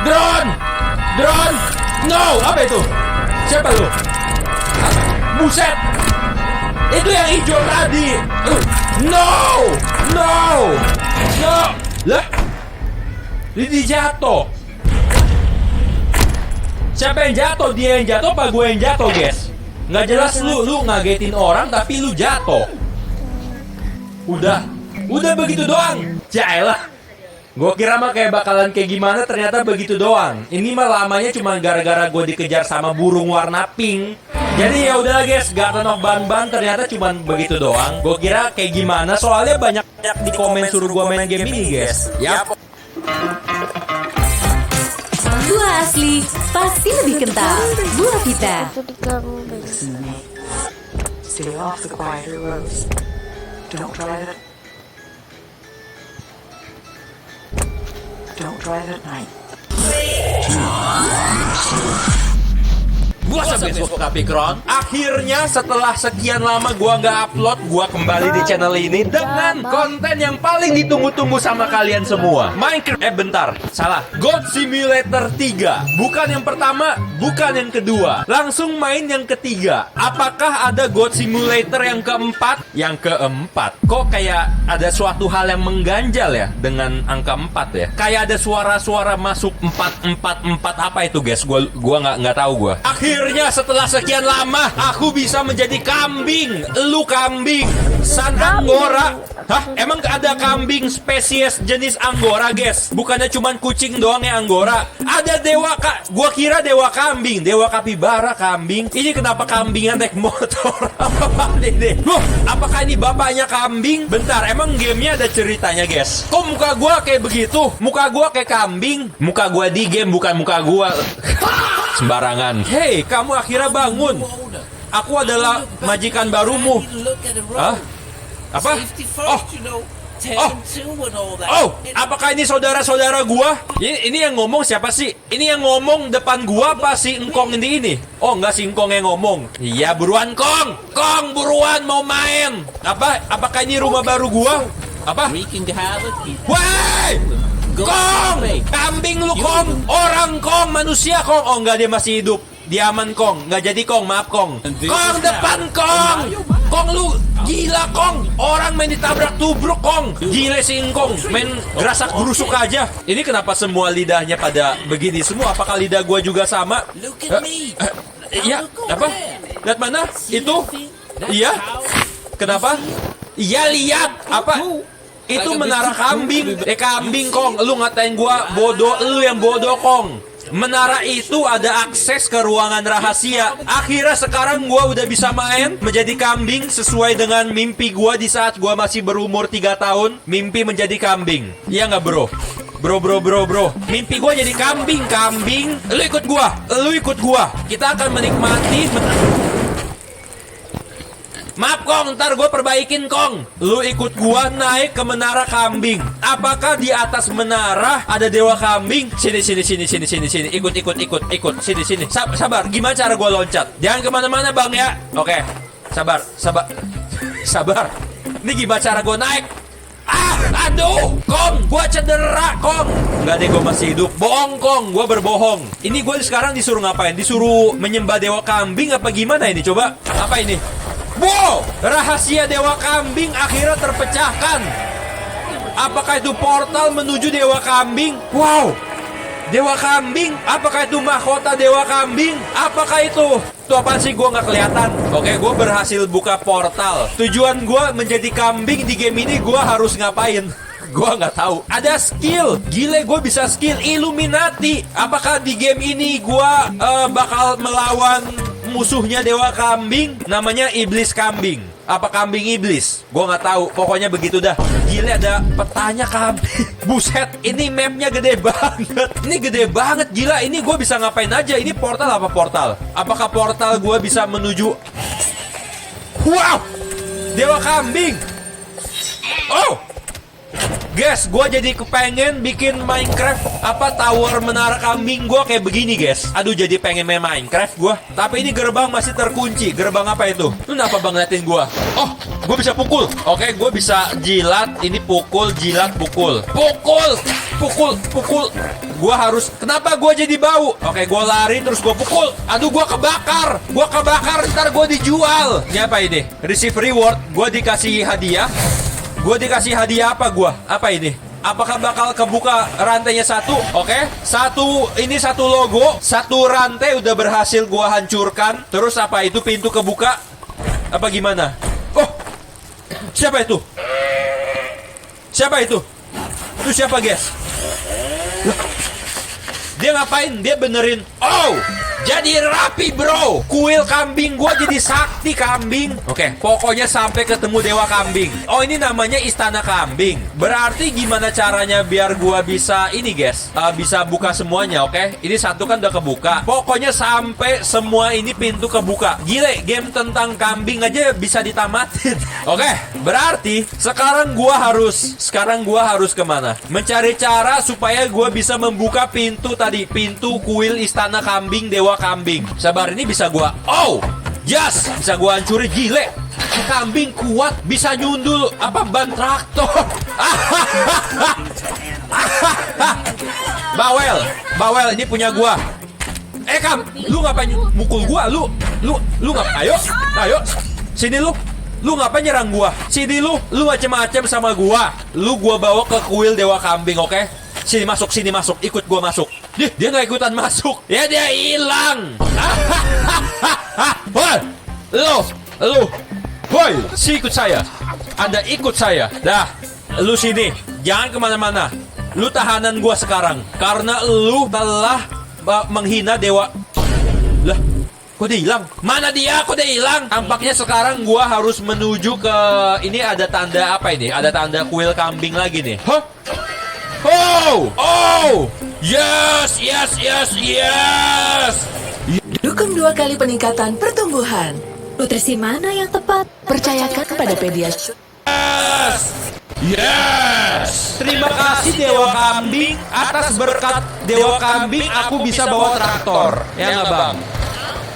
[SPEAKER 6] Drone! Drone! No! Apa itu? Siapa lu? Buset! Itu yang hijau tadi! No! No! No! Lah? Ini jatuh! Siapa yang jatuh? Dia yang jatuh apa gue yang jatuh, guys? Nggak jelas lu ngagetin orang tapi lu jatuh. Udah begitu doang. Jaelah. Gua kira mah kayak bakalan kayak gimana, ternyata begitu doang. Ini mah lamanya cuma gara-gara gue dikejar sama burung warna pink. Jadi ya udahlah guys, Garten of Banban ternyata cuma begitu doang. Gue kira kayak gimana, soalnya banyak di komen suruh gua main game ini, guys. Yap.
[SPEAKER 2] Buah asli pasti lebih kental. Buah Vita.
[SPEAKER 10] Stay off the quieter roads. Don't drive it. Don't drive at night.
[SPEAKER 6] Gua Capicron. Akhirnya setelah sekian lama gua nggak upload, gua kembali di channel ini dengan konten yang paling ditunggu-tunggu sama kalian semua. Minecraft. Bentar, salah. God Simulator 3. Bukan yang pertama, bukan yang kedua. Langsung main yang ketiga. Apakah ada God Simulator yang keempat? Yang keempat. Kok kayak ada suatu hal yang mengganjal ya dengan angka 4 ya? Kayak ada suara-suara masuk 4 apa itu, guys? Gua nggak tahu gua. Akhirnya setelah sekian lama aku bisa menjadi kambing. Lu kambing San Anggora. Hah? Emang ada kambing spesies jenis Anggora, guys? Bukannya cuman kucing doang yang Anggora. Ada dewa gua kira dewa kambing, dewa kapibara kambing. Ini kenapa kambingnya naik motor? Apa ini? Loh, apakah ini bapaknya kambing? Bentar, emang gamenya ada ceritanya, guys? Kok muka gua kayak begitu? Muka gua kayak kambing. Muka gua di game bukan muka gua sembarangan. Hei, kamu akhirnya bangun. Aku adalah majikan barumu. Hah? Apa? Oh, apakah ini saudara-saudara gua? Ini yang ngomong siapa sih? Ini yang ngomong depan gua apa si Engkong ini? Oh, enggak, si Engkong yang ngomong. Iya, buruan Kong. Kong, buruan mau main. Apakah ini rumah baru gua? Apa? Woi! Kong! Kambing lu, Kong! Orang, Kong! Manusia, Kong! Oh, enggak, dia masih hidup. Dia aman, Kong. Enggak jadi, Kong. Maaf, Kong. Kong, depan, Kong! Kong, lu gila, Kong! Orang main ditabrak tubruk, Kong! Gile si Kong. Main gerasak gerusuk aja. Ini kenapa semua lidahnya pada begini semua? Apakah lidah gua juga sama? Iya, apa? Lihat mana? Itu? Iya? Kenapa? Iya, lihat! Apa? Itu menara kambing. Kambing, Kong. Lu ngatain gua bodoh. Lu yang bodoh, Kong. Menara itu ada akses ke ruangan rahasia. Akhirnya sekarang gua udah bisa main menjadi kambing sesuai dengan mimpi gua di saat gua masih berumur 3 tahun. Mimpi menjadi kambing. Iya nggak, bro? Bro. Mimpi gua jadi kambing. Lu ikut gua. Kita akan menikmati. Maaf, Kong, ntar gue perbaikin, Kong. Lu ikut gua naik ke menara kambing. Apakah di atas menara ada dewa kambing? Sini. Ikut. Sini. Sabar, gimana cara gua loncat? Jangan kemana-mana, Bang, ya. Oke, sabar. Ini gimana cara gua naik? Aduh, Kong, gua cedera, Kong. Enggak deh, gua masih hidup. Bohong, Kong, gua berbohong. Ini gua sekarang disuruh ngapain? Disuruh menyembah dewa kambing apa gimana ini? Coba, apa ini? Wow, rahasia dewa kambing akhirnya terpecahkan. Apakah itu portal menuju dewa kambing? Wow, dewa kambing? Apakah itu mahkota dewa kambing? Apakah itu? Itu apaan sih? Gue nggak kelihatan. Oke, gue berhasil buka portal. Tujuan gue menjadi kambing di game ini gue harus ngapain? Gue nggak tahu. Ada skill. Gile, gue bisa skill Illuminati. Apakah di game ini gue bakal melawan musuhnya dewa kambing? Namanya iblis kambing. Apa kambing iblis? Gue nggak tahu. Pokoknya begitu dah. Gile, ada petanya kambing. Buset, ini mapnya gede banget. Ini gede banget, gila. Ini gue bisa ngapain aja? Ini portal apa portal? Apakah portal gue bisa menuju? Wow, dewa kambing. Oh, guys, gue jadi kepengen bikin Minecraft tower menara kambing gue kayak begini, guys. Aduh, jadi pengen main Minecraft gue. Tapi ini gerbang masih terkunci. Gerbang apa itu? Lu kenapa bang ngeliatin gue? Oh, gue bisa pukul. Oke, gue bisa jilat. Ini pukul, jilat, pukul. Pukul. Gue harus. Kenapa gue jadi bau? Oke, gue lari terus gue pukul. Aduh, gue kebakar. Ntar gue dijual. Ini apa ini? Receive reward. Gue dikasih hadiah. Gue dikasih hadiah apa gua? Apa ini? Apakah bakal kebuka rantainya satu? Oke. Ini satu logo. Satu rantai udah berhasil gua hancurkan. Terus apa itu? Pintu kebuka? Apa gimana? Oh! Siapa itu? Itu siapa, guys? Dia ngapain? Dia benerin. Oh! Jadi rapi, bro. Kuil kambing gua jadi sakti kambing. Oke, pokoknya sampai ketemu dewa kambing. Oh, ini namanya istana kambing. Berarti gimana caranya biar gua bisa ini, guys? Bisa buka semuanya, oke? Ini satu kan udah kebuka. Pokoknya sampai semua ini pintu kebuka. Gile, game tentang kambing aja bisa ditamatin. Oke, berarti sekarang gua harus kemana? Mencari cara supaya gua bisa membuka pintu tadi. Pintu kuil istana kambing dewa kambing. Sabar, ini bisa gua. Oh, yes, bisa gua hancurin. Gile, kambing kuat, bisa nyundul ban traktor. Bawel, ini punya gua. Lu ngapain mukul gua? Lu ngapain? Ayo, sini lu. Lu ngapain nyerang gua? Sini lu macem-macem sama gua. Gua bawa ke kuil dewa kambing, oke? Sini masuk, ikut gua masuk. Dia nggak ikutan masuk. Ya, dia hilang. Woi, ikut saya. Anda ikut saya. Dah, lu sini. Jangan kemana-mana. Lu tahanan gua sekarang. Karena lu telah menghina dewa. Lah, kok dia hilang? Mana dia? Kok dia hilang? Tampaknya sekarang gua harus menuju ke... Ini ada tanda apa ini? Ada tanda kuil kambing lagi nih. Hah? Oh! Yes!
[SPEAKER 10] Dukung 2 kali peningkatan pertumbuhan.
[SPEAKER 7] Nutrisi mana yang tepat?
[SPEAKER 10] Percayakan pada Pediasure.
[SPEAKER 6] Yes! Terima kasih dewa kambing. Atas berkat dewa kambing aku bisa bawa traktor. Ya nggak, Bang?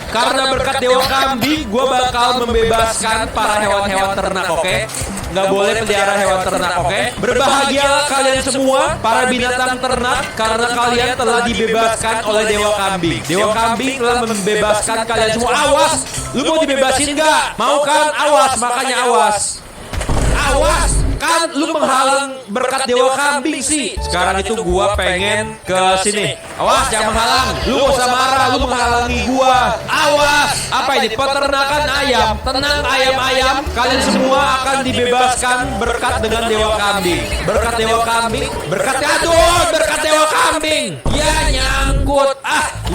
[SPEAKER 6] Karena berkat dewa kambing, gue bakal membebaskan para hewan-hewan ternak, oke? Nggak boleh pelihara hewan ternak, oke? Berbahagialah kalian semua, para binatang ternak, karena kalian telah dibebaskan oleh dewa kambing. Dewa kambing telah membebaskan kalian semua. Awas! Lu mau dibebasin nggak? Mau kan? Awas, makanya awas. Awas! Kan lu menghalang berkat dewa kambing sih. Sekarang itu gua pengen ke sini. Awas, jangan menghalang. Lu gak usah marah, lu menghalangi gua. Awas. Apa ini? Peternakan ayam. Tenang ayam-ayam, kalian semua akan dibebaskan berkat dengan dewa kambing. Berkat dewa kambing. Berkat dewa kambing. Ya nyangkut.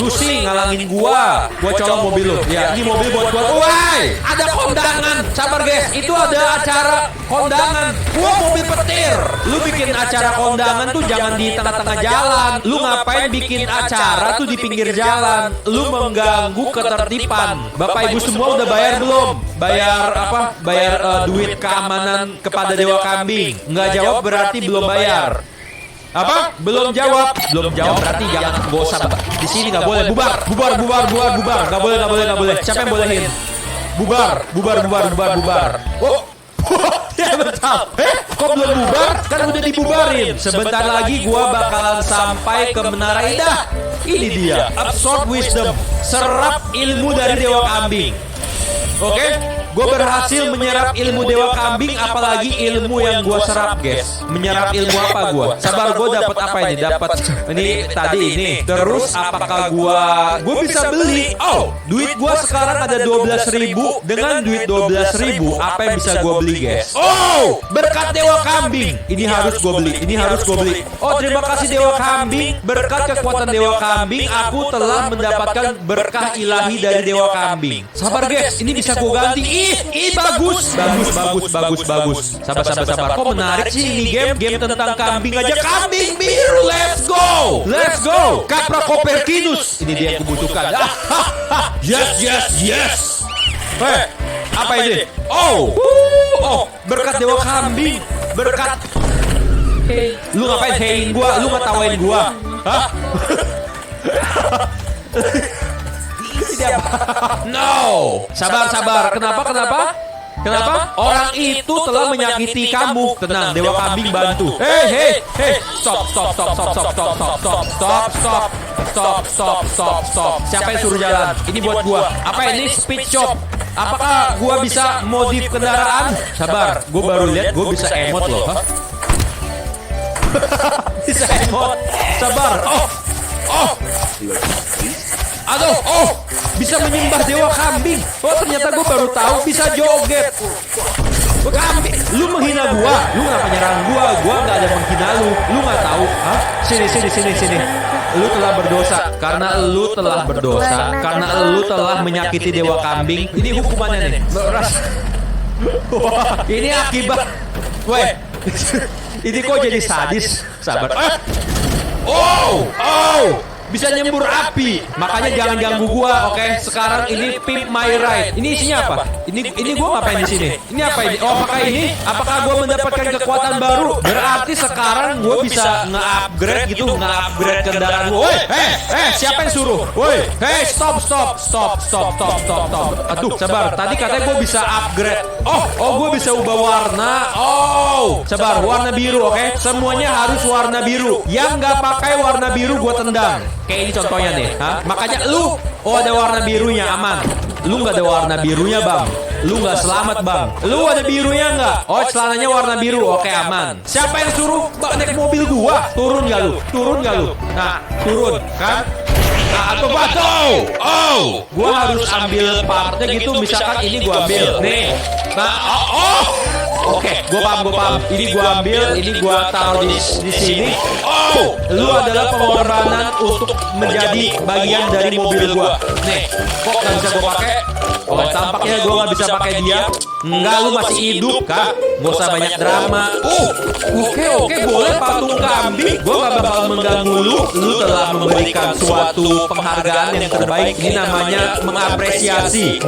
[SPEAKER 6] Lu sih ngalangin gua. Gua colong mobil lu. Ya, ini mobil buat gua. Woi, ada kondangan. Sabar, guys. Itu ada acara kondangan. Gua mobil petir. Lu bikin acara kondangan tuh jangan di tengah-tengah jalan. Lu ngapain bikin acara tuh di pinggir jalan? Lu mengganggu ketertiban. Bapak Ibu semua udah bayar belum? Bayar apa? Bayar duit keamanan kepada dewa kambing. Nggak jawab berarti belum bayar. Apa? Belum jawab. Belum jawab berarti jangan bosan. Di sini nggak boleh. Bubar. Nggak boleh. Siapa yang bolehin? Bubar. Oh. bentar. Kok belum bubar? Kan udah dibubarin. Sebentar lagi gua bakalan sampai ke Menara Indah. Ini dia, absorb wisdom, serap ilmu dari Dewa Kambing. Oke, gue berhasil menyerap ilmu Dewa Kambing, apalagi ilmu yang gue serap, guys. Menyerap ilmu apa gue? Sabar, gue dapat apa ini? Dapat ini tadi ini. Terus apakah gue bisa beli? Oh, duit gue sekarang ada 12.000. Dengan duit 12.000, apa yang bisa gue beli, guys? Oh, berkat Dewa Kambing. Ini harus gue beli. Ini harus gue beli. Oh, terima kasih Dewa Kambing. Berkat kekuatan Dewa Kambing, aku telah mendapatkan berkah ilahi dari Dewa Kambing. Sabar, guys. Ini bisa gue ganti. Ih, bagus. Sabar. Kok menarik sih ini game tentang kambing aja. Kambing biru, let's go. Capra Copernicus. Ini dia yang kubutuhkan. Yes. Apa ini? Oh, berkat Dewa Kambing. Berkat. Lu ngapain hatein gua? Lu ngetawain gua? Hah? No. Sabar. Kenapa? Orang itu telah menyakiti kamu. Tenang, Dewa Kambing bantu. Hey. Stop. Siapa yang suruh jalan? Ini buat gua. Apa ini? Speed shop. Apakah gua bisa modif kendaraan? Sabar, gua baru lihat gua bisa emot loh. Hah? Bisa emot. Sabar. Aduh, bisa menyembah Dewa Kambing. Oh, ternyata gue baru tahu bisa joget. Kambing, lu menghina gua. Lu ngapa nyerang gua? Gua nggak ada menghina lu. Lu nggak tahu? Hah? Sini. Lu telah berdosa karena lu telah menyakiti Dewa Kambing. Ini hukumannya nih. Wah, ini akibat. Weh, ini kok jadi sadis? Sabar. Oh. Bisa nyembur api. Makanya jangan ganggu gua, oke? Sekarang ini Pimp My Ride. Ini isinya apa? Ini gua ngapain di sini? Ini apa ini? Oh, apakah gua mendapatkan kekuatan baru? Berarti sekarang gua bisa nge-upgrade kendaraan gua. Woi, siapa yang suruh? Woi, stop. Aduh, sabar. Tadi katanya gua bisa upgrade. Oh, gua bisa ubah warna. Oh, sabar. Warna biru, oke? Semuanya harus warna biru. Yang nggak pakai warna biru gua tendang. Kayak ini contohnya nih, makanya lu, ada warna birunya, aman. Lu nggak ada warna birunya, bang. Lu nggak selamat, bang. Lu ada birunya nggak? Oh, celananya warna biru, oke, aman. Siapa yang suruh naik mobil gua? Turun nggak lu? Nah, turun, kan? Nah, atau batu. Gua harus ambil partnya gitu, misalkan ini gua ambil. Nih, nah, Oke, gue paham. Ini gue ambil, ini gue taruh di sini. Lu adalah pengorbanan untuk menjadi bagian dari mobil gue. Nih, kok nggak bisa gue pakai? Tampaknya gue nggak bisa pakai dia. Enggak, lu masih hidup, Kak. Gak usah banyak drama. Oke, boleh patung kambing. Gue gak bakal mengganggu lu. Lu telah memberikan suatu penghargaan yang terbaik. Ini namanya mengapresiasi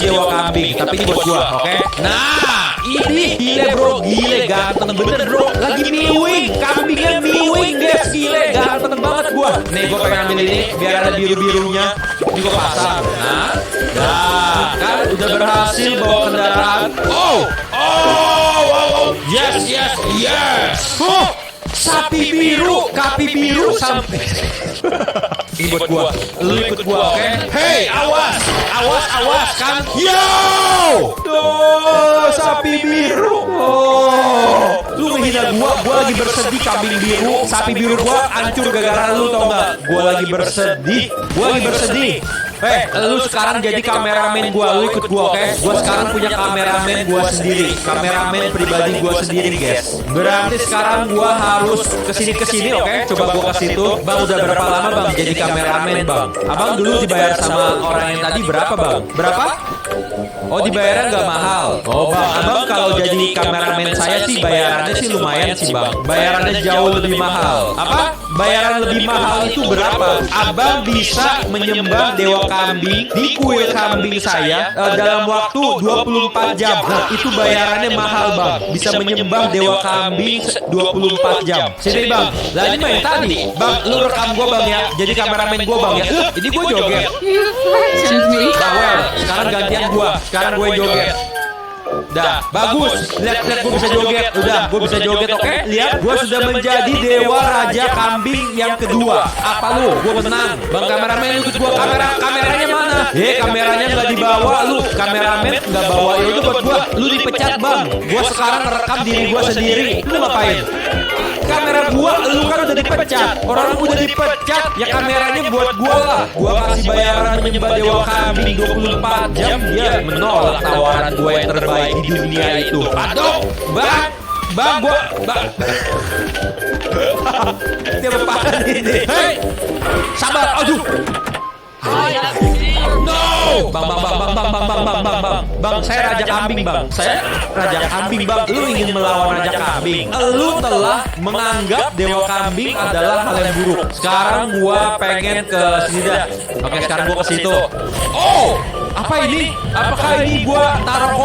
[SPEAKER 6] Dewa Kambing. Tapi ini buat gue, oke? Nah, ini gile ganteng bener bro. Lagi miwing, kambingnya miwing guys, gile ganteng banget gue. Nih, gue pengen ambil ini biar ada biru-birunya. Ini gue pasang. Nah, kan udah berhasil bawa kendaraan. Yes. Sapi biru, kapi biru sampai. Ini buat gua. Lu ikut gua, oke? Hey, awas kan. Yo! Sapi biru. Lu menghina gua lagi bersedih kambing biru. Sapi biru gua hancur gara-gara lu, tau gak? Gua lagi bersedih. Lu sekarang jadi kameramen gua, lu ikut gua, oke? Gua sekarang punya kameramen gua sendiri, kameramen pribadi gua sendiri, guys. Berarti sekarang gua harus kesini, oke? Coba gua kasih itu. Bang, udah berapa lama bang jadi kameramen, bang? Abang dulu dibayar sama orang yang tadi berapa, bang? Berapa? Oh, dibayarnya nggak mahal. Oh, bang, abang kalau jadi kameramen saya sih bayarannya sih lumayan sih, bang. Bayarannya jauh lebih mahal. Apa? Bayaran lebih mahal itu berapa? Abang bisa menyembah Dewa Kambing di kuil kambing saya dalam waktu 24 jam. Nah, itu bayarannya mahal, bang. Bisa menyembah Dewa Kambing 24 jam. Sini, bang. Lah ini main tadi. Bang, lu rekam gua, bang, ya. Jadi kameramen gua, bang, ya. Ini gua joget. Bang, well, sekarang gantian gua. Sekarang gue joget. Dah, bagus. Lihat gue bisa joget. Udah, gue bisa joget. Oke, lihat. Gue sudah menjadi dewa raja kambing yang kedua. Apa lu? Gue menang. Bang kameramen ikut gue. Kameranya mana? Kameranya nggak dibawa lu. Kameramen nggak bawa. Ya udah buat gue. Lu dipecat bang. Gue sekarang rekam diri gue sendiri. Lu ngapain? Kamera gua, lu kan udah dipecat. Orang udah dipecat, ya kameranya buat gua lah. Gua kasih bayaran menyembah dewa kambing 24 jam, dia menolak tawaran gua yang terbaik di dunia itu. Aduh, bang, gua. Dia apaan ini? Hei, sabar, aduh. No! Bang, saya raja kambing, bang. Saya raja kambing, bang. Lu ingin melawan raja kambing. Lu telah menganggap dewa kambing adalah hal yang buruk. Sekarang gua pengen ke sini dah. Oke, sekarang gua ke situ. Oh, apa ini? Apakah ini gua taruh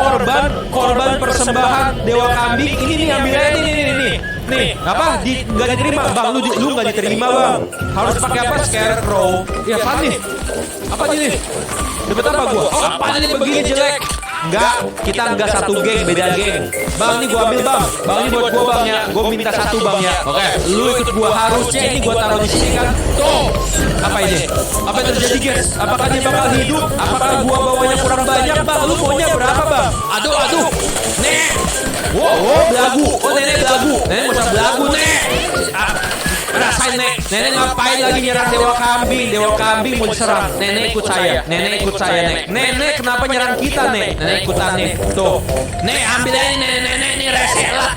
[SPEAKER 6] korban persembahan dewa kambing? Ini nih, ambil aja nih. Nih, apa? Nggak diterima, bang. Lu nggak diterima, bang. Harus pakai apa? Scarecrow. Ya, apa nih? Apa ini? Dapat apa gua? Oh, apa ini begini jelek? Enggak, kita enggak satu geng, beda geng. Bang, ini gua ambil, bang. Bang, ini buat gua, bang ya. Gua minta satu, bang ya. Oke, lu ikut gua. Harusnya ini gua taruh di sini kan. Tuh. Apa ini? Apa yang terjadi, guys? Apakah dia bakal hidup? Apakah gua bawanya kurang banyak, bang? Lu maunya berapa, bang? Aduh. Nek. Wow, belagu. Oh, nenek belagu. Nenek mau belagu, nek. Rasain, nek. Nenek ngapain lagi nyerang dewa kambing? Dewa kambing mau diserang. Nenek ikut saya, nek. Nenek kenapa nyerang kita, nek? Nenek ikutan nih. Tuh. Nek, ambil aja nenek ini rese lah.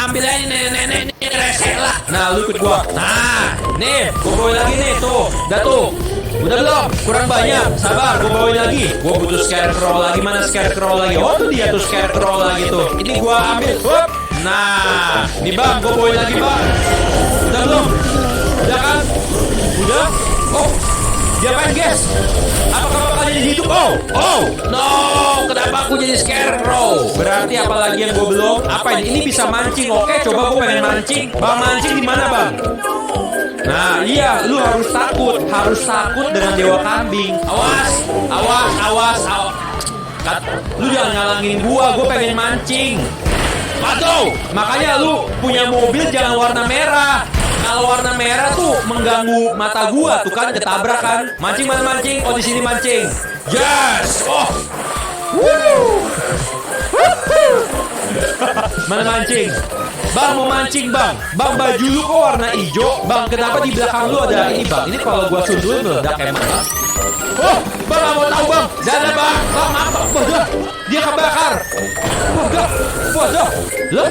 [SPEAKER 6] Ambil aja nenek ini rese lah. Nah, lu ikut gua. Nah, nih, gua bawain lagi nih, tuh. Udah tuh. Udah belum? Kurang banyak. Sabar, gua bawain lagi. Gua butuh scarecrow lagi. Mana scarecrow lagi? Oh, tuh dia tuh scarecrow lagi tuh. Ini gua ambil. Hup. Nah, nih bang, gua bawain lagi, bang. Udah belum? Udah kan? Udah? Oh, diapain, guys? Apakah bakal jadi hidup? Oh, no, kenapa aku jadi scarecrow? Berarti apalagi yang gue belum? Apa ini? Ini bisa mancing. Oke, coba gue pengen mancing. Bang, mancing di mana, bang? Nah, iya, lu harus takut dengan dewa kambing. Awas. Lu jangan ngalangin gua pengen mancing. Waduh, makanya lu punya mobil jangan warna merah. Kalau warna merah tuh mengganggu mata gua tuh kan, ketabrak kan. Mancing mana mancing? Oh, di sini mancing. Yes. Oh. Woo. Mana mancing? Bang, mau mancing, bang. Bang, baju lu kok warna hijau? Bang, kenapa di belakang lu ada ini, bang? Ini kalau gua sundul meledak emang, bang. Oh, bang, gak mau tahu, bang. Jangan, bang. Bang, maaf, bodoh. Dia kebakar. Bodoh. Loh,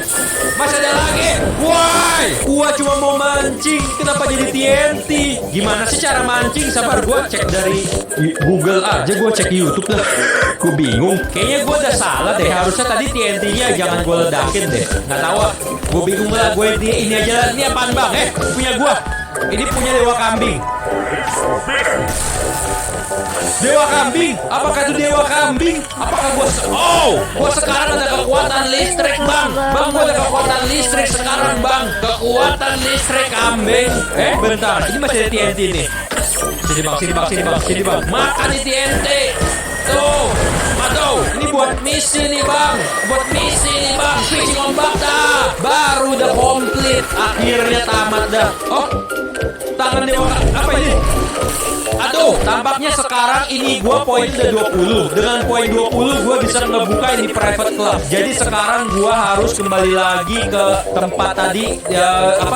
[SPEAKER 6] masih ada lagi. Why? Gua cuma mau mancing. Kenapa jadi TNT? Gimana sih cara mancing? Sabar, gua cek dari Google aja. Gua cek YouTube lah. Gua bingung. Kayaknya gua udah salah deh. Harusnya tadi TNT-nya jangan gua ledakin deh. Nggak tahu. Gua bingung lah. Gua ini aja lah. Ini apaan, bang? Punya gua. Ini punya dewa kambing. Dewa kambing? Apakah itu dewa kambing? Apakah gua sekarang ada kekuatan listrik, bang. Bang, gua ada kekuatan listrik sekarang, bang. Kekuatan listrik kambing. Bentar, ini masih ada TNT nih. Sini bang. Makan di TNT. Tuh. Aduh, ini buat misi nih, bang. Fishing ombak dah. Baru udah komplit. Akhirnya tamat dah. Oh, tangan dewa. Apa ini? Aduh, tampaknya sekarang ini gua poin udah 20. Dengan poin 20 gua bisa ngebuka ini private club. Jadi sekarang gua harus kembali lagi ke tempat tadi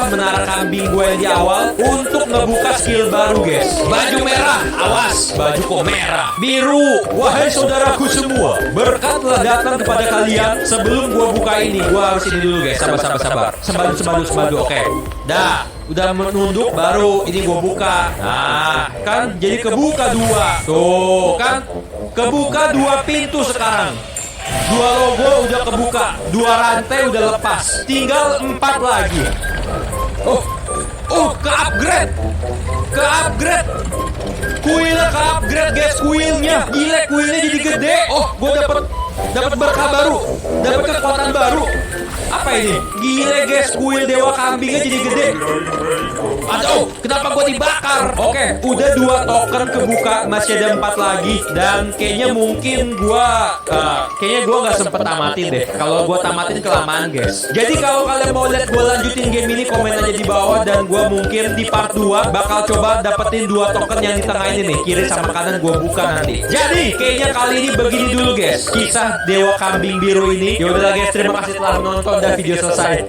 [SPEAKER 6] menara kambing gua yang di awal untuk ngebuka skill baru, guys. Baju merah, awas. Baju kok merah. Biru, wahai saudaraku semua. Berkat telah datang kepada kalian. Sebelum gua buka ini, gua harus ini dulu, guys. Sabar. Sembadu. Oke. Dah. Udah menunduk baru ini gue buka. Nah, kan jadi kebuka 2. Tuh, kan kebuka 2 pintu sekarang. 2 logo udah kebuka, 2 rantai udah lepas. Tinggal 4 lagi. Oh, ke-upgrade. Kuilnya ke-upgrade, guys, kuilnya. Gila, kuilnya jadi gede. Oh, gue dapat berkah baru. Dapat kekuatan baru. Apa Apa ini? Gile guys, kuil dewa kambingnya jadi gede. Aduh, kenapa gua dibakar? Oke, udah 2 token kebuka, masih ada 4 lagi. Dan kayaknya mungkin gua nggak sempet tamatin deh. Kalau gua tamatin kelamaan guys. Jadi kalau kalian mau lihat gua lanjutin game ini, komen aja di bawah. Dan gua mungkin di part 2 bakal coba dapetin 2 token yang di tengah ini nih, kiri sama kanan gua buka nanti. Jadi kayaknya kali ini begini dulu guys, kisah dewa kambing biru ini. Yaudah guys, terima kasih telah menonton dan video selesai.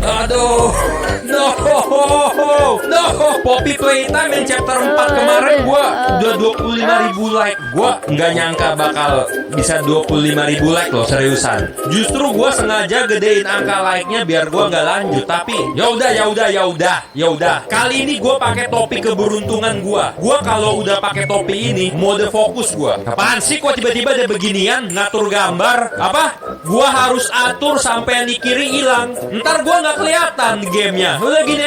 [SPEAKER 6] Aduh, no, Poppy Playtime yang chapter 4 kemarin gua udah 25.000 like. Gua nggak nyangka bakal bisa 25.000 like loh, seriusan. Justru gua sengaja gedein angka like-nya biar gua nggak lanjut. Tapi yaudah. Kali ini gua pakai topi keberuntungan gua. Gua kalau udah pakai topi ini mode fokus gua. Apaan sih kok tiba-tiba ada beginian ngatur gambar? Apa? Gua harus atur sampai yang di kiri hilang. Ntar gua nggak kelihatan di gamenya. Udah gini,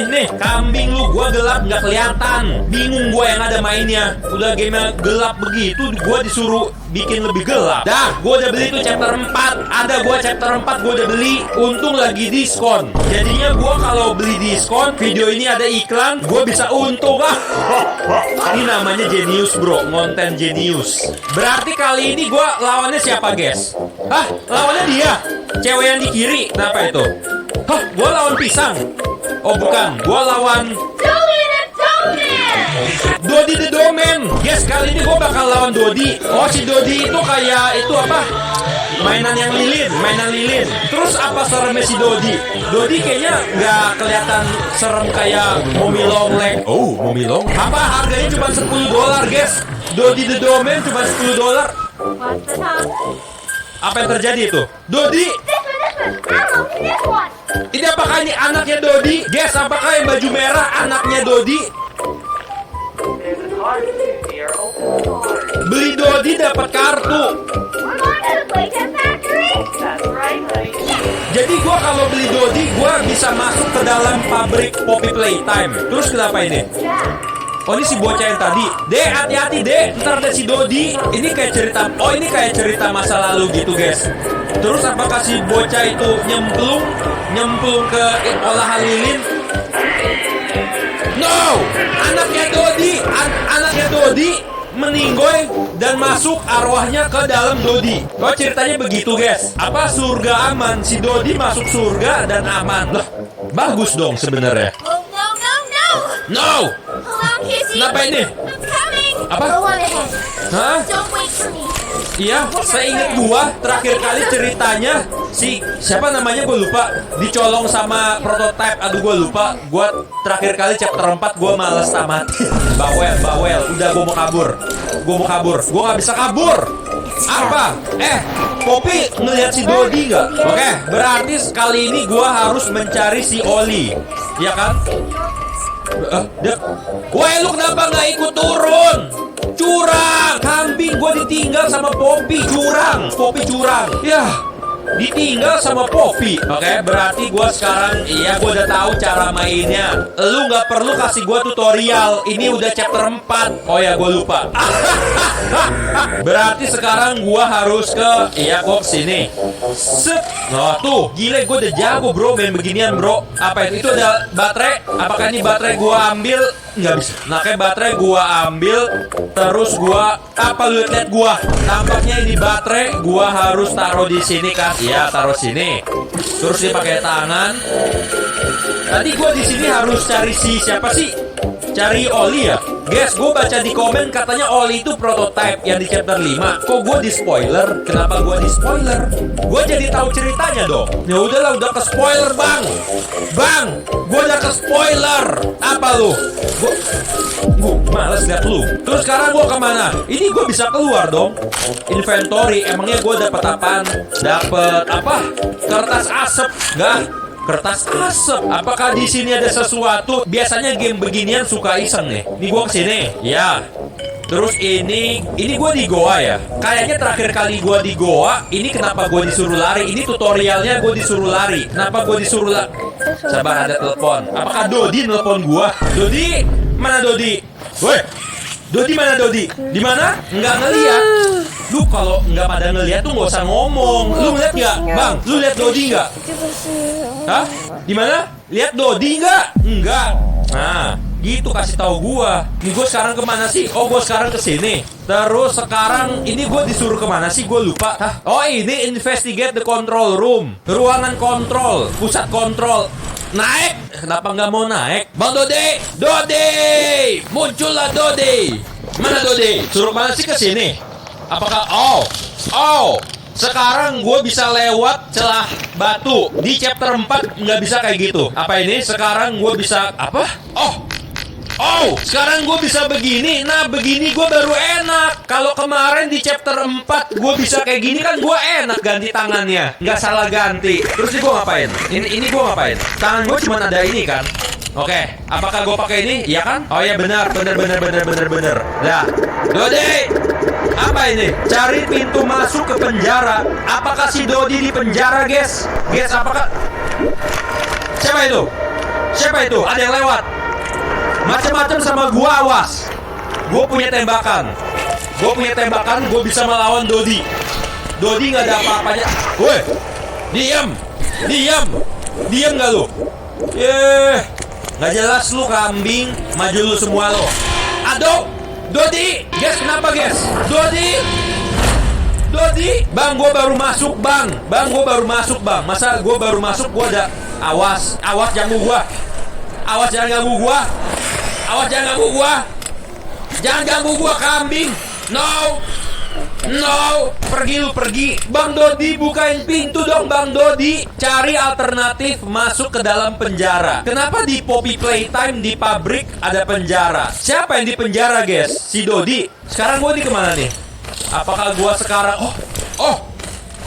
[SPEAKER 6] nih, kambing lu gua gelap nggak kelihatan. Bingung gua yang ada mainnya. Udah gamenya gelap begitu, gua disuruh bikin lebih gelap. Dah, gua udah beli tuh chapter 4. Ada gua chapter 4 gua udah beli. Untung lagi diskon. Jadinya gua kalau beli diskon, video ini ada iklan, gua bisa untung. Ini namanya genius bro, konten genius. Berarti kali ini gua lawannya siapa guys? Lawannya dia, cewek yang di kiri. Kenapa itu? Gua lawan pisang. Oh bukan, gua lawan Dodi the Domain. Yes, kali ini gua bakal lawan Dodi. Oh, si Dodi itu kayak itu apa? Mainan lilin. Terus apa seremnya si Dodi? Dodi kayaknya nggak kelihatan serem kayak Mommy Long Leg. Oh, Mommy Long. Apa harganya cuma $10 guys? Dodi the Domain cuma $10. Apa yang terjadi itu? Dodi? Ini apakah ini anaknya Dodi? Guys, apakah yang baju merah anaknya Dodi? Beli Dodi dapat kartu. Jadi gua kalau beli Dodi, gua bisa masuk ke dalam pabrik Poppy Playtime. Terus kenapa ini? Oh, ini si bocah yang tadi. Dek, hati-hati dek, ntar ada si Dodi. Ini kayak cerita, ini kayak cerita masa lalu gitu guys. Terus apakah si bocah itu nyemplung ke olahan lilin? No, anaknya Dodi meninggoy dan masuk arwahnya ke dalam Dodi. Oh, ceritanya begitu guys. Apa surga aman? Si Dodi masuk surga dan aman. Lah, bagus dong sebenarnya. No. Kenapa ini? Apa? Hah? Iya, saya ingat gua terakhir kali ceritanya si siapa namanya gua lupa, dicolong sama prototype. Aduh gua lupa. Gua terakhir kali chapter 4 gua males tamat. Bawel. Udah gua mau kabur. Gua nggak bisa kabur. Apa? Poppy ngelihat si Dodi nggak? Oke, berarti kali ini gua harus mencari si Oli. Ya kan? Woi, lu kenapa nggak ikut turun? Curang, kambing gua ditinggal sama Poppy, curang. Poppy curang. Yah, ditinggal sama Poppy. Oke, berarti gua sekarang, gua udah tahu cara mainnya. Lu nggak perlu kasih gua tutorial. Ini udah chapter 4. Oh ya, gua lupa. Berarti sekarang gua harus gua kesini. Set. Nah tuh, gile gua udah jago bro main beginian bro. Apa itu ada baterai? Apakah ini baterai gua ambil? Nggak bisa. Nah kayak baterai gua ambil, terus gua lu lihat gua. Tampaknya ini baterai gua harus taruh di sini kan? Iya, taruh sini. Terus dia pakai tangan. Tadi gua di sini harus cari siapa sih? Cari Oli ya? Guys, gue baca di komen katanya Oli itu prototype yang di chapter 5. Kok gue di spoiler? Kenapa gue di spoiler? Gue jadi tahu ceritanya dong. Ya udahlah, udah ke spoiler bang. Gue udah ke spoiler. Apa lu? Gue males liat lu. Terus sekarang gue kemana? Ini gue bisa keluar dong. Inventory. Emangnya gue dapat apaan? Dapat apa? Kertas asap. Nggak? Kertas asap. Apakah di sini ada sesuatu? Biasanya game beginian suka iseng nih. Ini gue kesini. Ya. Terus ini gue di goa ya. Kayaknya terakhir kali gue di goa, ini kenapa gue disuruh lari? Ini tutorialnya gue disuruh lari. Kenapa gue disuruh lari? Sabar, ada telepon. Apakah Dodi nelpon gue? Dodi, mana Dodi? Woi, Dodi mana Dodi? Di mana? Nggak ngeliat. Lu kalau nggak pada ngeliat tuh nggak usah ngomong. Lu ngeliat nggak, Bang? Lu lihat Dodi nggak? Hah? Di mana? Lihat Dodi nggak? Nggak. Nah, gitu kasih tahu gua. Ini gua sekarang kemana sih? Oh, gua sekarang ke sini. Terus sekarang ini gua disuruh kemana sih? Gua lupa. Hah? Oh, ini investigate the control room. Ruangan kontrol, pusat kontrol. Naik? Kenapa nggak mau naik? Bang Dodi, Dodi, muncullah Dodi. Mana Dodi? Suruh mana sih ke sini? Apakah? Oh. Sekarang gue bisa lewat celah batu. Di chapter 4 nggak bisa kayak gitu. Apa ini? Sekarang gue bisa apa? Oh, sekarang gue bisa begini. Nah, begini gue baru enak. Kalau kemarin di chapter 4 gue bisa kayak gini kan gue enak ganti tangannya. Nggak salah ganti. Terus ini gue ngapain? Ini gue ngapain? Tangan gue cuma ada ini kan? Oke, apakah gue pakai ini? Iya kan? Oh ya benar. Nah, Dodi, apa ini? Cari pintu masuk ke penjara. Apakah si Dodi di penjara, guys? Guys, apakah? Siapa itu? Ada yang lewat. Macam-macam sama gua, awas. Gua punya tembakan. Gua bisa melawan Dodi. Dodi nggak ada apa-apanya. Woi, diam nggak lu? Nggak jelas lu kambing. Maju lu semua lo. Aduh, Dodi, guys, kenapa guys? Dodi, bang, gua baru masuk bang. Masa gua baru masuk gua ada. Awas, jangan ganggu gua. Jangan ganggu gua, kambing. No, pergi. Bang Dodi, bukain pintu dong, Bang Dodi. Cari alternatif masuk ke dalam penjara. Kenapa di Poppy Playtime di pabrik ada penjara? Siapa yang di penjara, guys? Si Dodi. Sekarang gua di kemana nih? Apakah gua sekarang?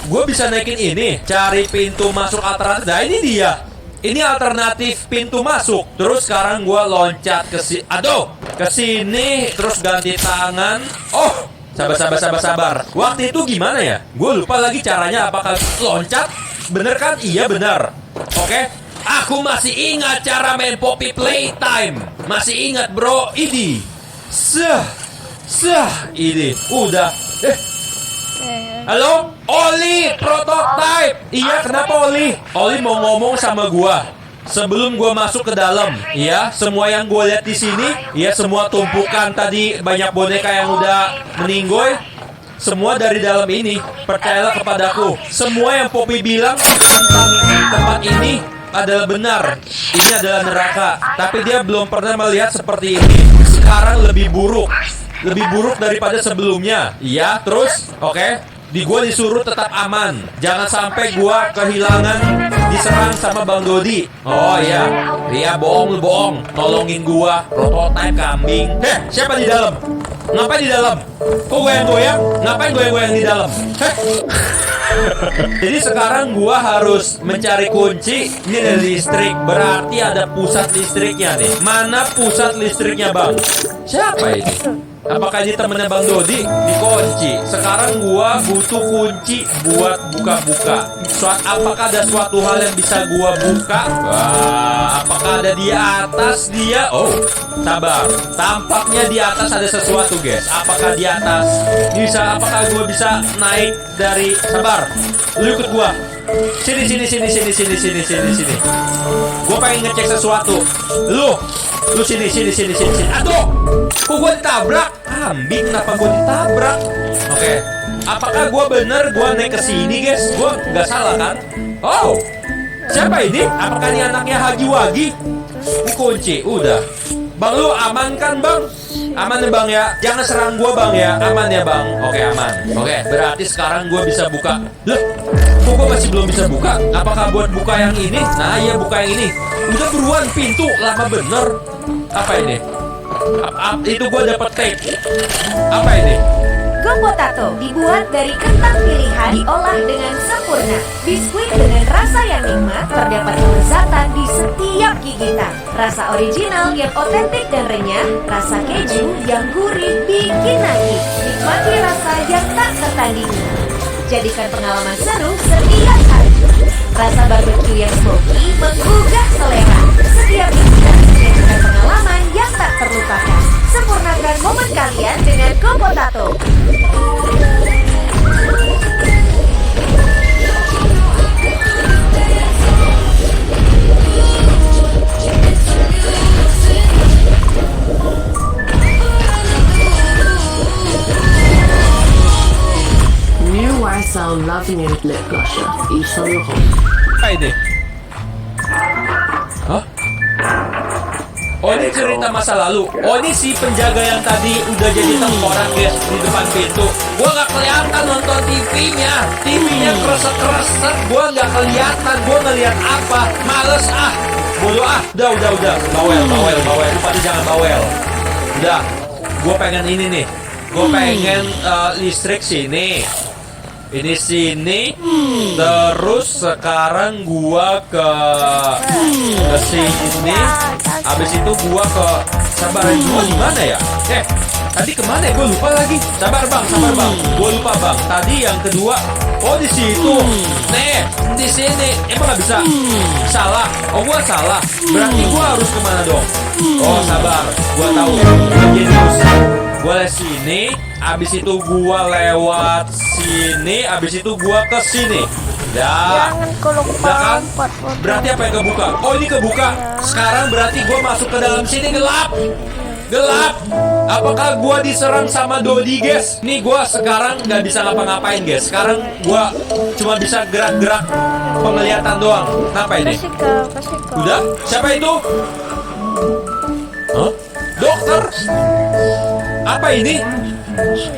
[SPEAKER 6] Gua bisa naikin ini. Cari pintu masuk alternatif. Nah, ini dia. Ini alternatif pintu masuk. Terus sekarang gua loncat ke sini. Ke sini. Terus ganti tangan. Sabar. Waktu itu gimana ya? Gue lupa lagi caranya. Apakah loncat? Bener kan? Iya bener. Oke. Aku masih ingat cara main Poppy Playtime. Masih ingat bro. Ini. Ini. Udah. Halo? Oli, prototype. Iya, kenapa Oli? Oli mau ngomong sama gua. Sebelum gua masuk ke dalam, ya, semua yang gua lihat di sini, ya, semua tumpukan tadi banyak boneka yang udah meninggoy, semua dari dalam ini. Percayalah kepadaku. Semua yang Poppy bilang tentang tempat ini adalah benar. Ini adalah neraka, tapi dia belum pernah melihat seperti ini. Sekarang lebih buruk daripada sebelumnya. Iya, terus, oke. Gua disuruh tetap aman. Jangan sampai gua kehilangan diserang sama Bang Dodi. Oh iya. Iya, bohong. Tolongin gua. Prototype kambing. Siapa di dalam? Ngapain di dalam? Kok goyang-goyang? Ngapain goyang-goyang di dalam? Jadi sekarang gua harus mencari kunci. Ini ada listrik. Berarti ada pusat listriknya nih. Mana pusat listriknya, Bang? Siapa ini? Apakah ini temennya Bang Dodi? Dikunci. Sekarang gua butuh kunci buat buka-buka. Apakah ada suatu hal yang bisa gua buka? Wah, apakah ada di atas dia? Oh, sabar. Tampaknya di atas ada sesuatu, guys. Apakah di atas bisa? Apakah gua bisa naik dari? Sabar. Lu ikut gua. Sini. Gua pengen ngecek sesuatu. Lu sini. Aduh, kok gua ditabrak? Kambing, kenapa gua ditabrak? Oke. Apakah gua bener gua naik ke sini, guys? Gua nggak salah kan? Oh, siapa ini? Apakah ini anaknya Hagi Wagi? Ini kunci, udah. Bang, lu aman kan, Bang? Aman ya, Bang ya? Jangan serang gua, Bang ya. Aman ya, Bang? Oke, aman. Oke, berarti sekarang gua bisa buka. Loh, kok gua masih belum bisa buka? Apakah buat buka yang ini? Nah, iya, buka yang ini. Udah buruan pintu, lama bener. Apa ini? Itu gua dapat tape. Apa ini?
[SPEAKER 7] Gopotato dibuat dari kentang pilihan, diolah dengan sempurna. Biskuit dengan rasa yang nikmat, terdapat kelezatan di setiap gigitan. Rasa original yang otentik dan renyah, rasa keju yang gurih bikin nagih. Nikmati rasa yang tak tertandingi. Jadikan pengalaman seru setiap hari. Rasa barbecue yang smoky menggugah selera. Setiap gigitan menjadikan pengalaman yang tak terlupakan. Sempurnakan momen kalian dengan Gopotato.
[SPEAKER 10] New YSL Loving and Lip Blusher. Each on your home.
[SPEAKER 6] Apa ini? Hah? Oh, ini cerita masa lalu. Oh, ini si penjaga yang tadi udah jadi tengkorak guys di depan pintu. Gua nggak kelihatan nonton TV-nya. TV-nya kereset-kereset. Gua nggak kelihatan. Gua ngeliat apa? Males ah. Bodoh ah. Udah. Bawel. Lu pada jangan bawel. Udah. Gua pengen ini nih. Gua pengen listrik sini. Ini sini. Terus sekarang gua ke sini. Habis itu gua ke gua di mana ya? Tadi kemana ya? Gua lupa lagi. Sabar bang. Gua lupa bang. Tadi yang kedua. Oh di situ. Nih, di sini. Emang nggak bisa? Salah. Oh gua salah. Berarti gua harus kemana dong? Oh sabar. Gua tahu. Genius. Gua lewat sini. Abis itu gua lewat sini. Abis itu gua ke sini. Dah. Udah kan? Berarti apa yang kebuka? Oh ini kebuka. Sekarang berarti gua masuk ke dalam sini gelap. Apakah gua diserang sama Dodi guys? Nih gua sekarang nggak bisa ngapa-ngapain guys. Sekarang gua cuma bisa gerak-gerak penglihatan doang. Kenapa ini? Udah? Siapa itu? Hah? Dokter? Apa ini?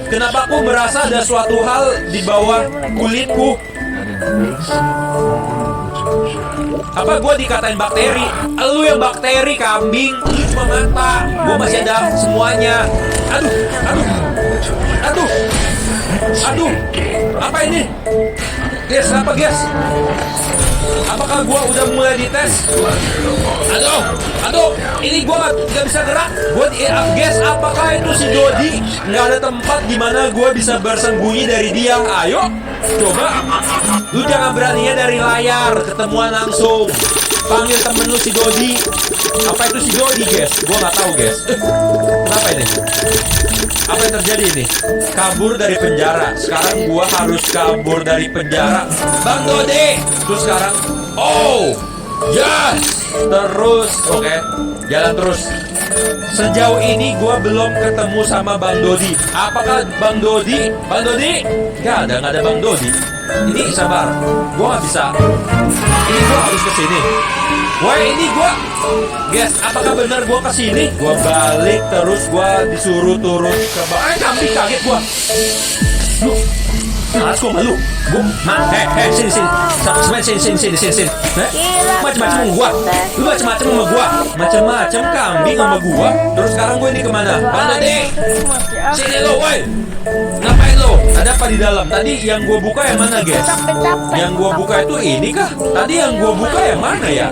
[SPEAKER 6] Kenapa aku merasa ada suatu hal di bawah kulitku? Apa gua dikatain bakteri? Lu yang bakteri kambing. Lu cuma mata. Gua masih ada semuanya. Aduh. Apa ini? Guys, apa guys? Apakah gua udah mulai dites? Aduh. Ini gua nggak bisa gerak. Guys, apakah itu si Dodi? Nggak ada tempat di mana gua bisa bersembunyi dari dia. Ayo, coba. Lu jangan beraninya dari layar, ketemuan langsung. Panggil temen lu si Dodi. Apa itu si Dodi guys? Gua nggak tahu guys. Kenapa ini? Apa yang terjadi ini? Kabur dari penjara. Sekarang gua harus kabur dari penjara. Bang Dodi. Terus sekarang, oh, yes. Terus, oke. Jalan terus. Sejauh ini gua belum ketemu sama Bang Dodi. Apakah Bang Dodi? Gak ada Bang Dodi. Ini sabar, gua nggak bisa. Ini gua harus kesini. Wah ini gua, guys, apakah benar gua kesini? Gua balik terus gua disuruh turun ke bawah. Kambing kaget gua. Lu, malas gua malu. Sini. Macam-macam sama gua. Lu macam-macam sama gua. Macam-macam kambing sama gua. Terus sekarang gua ini kemana? Bang Dodi, sini lo, woi. Ngapain lo? Ada apa di dalam? Tadi yang gua buka yang mana guys? Yang gua buka itu ini kah? Tadi yang gua buka yang mana ya?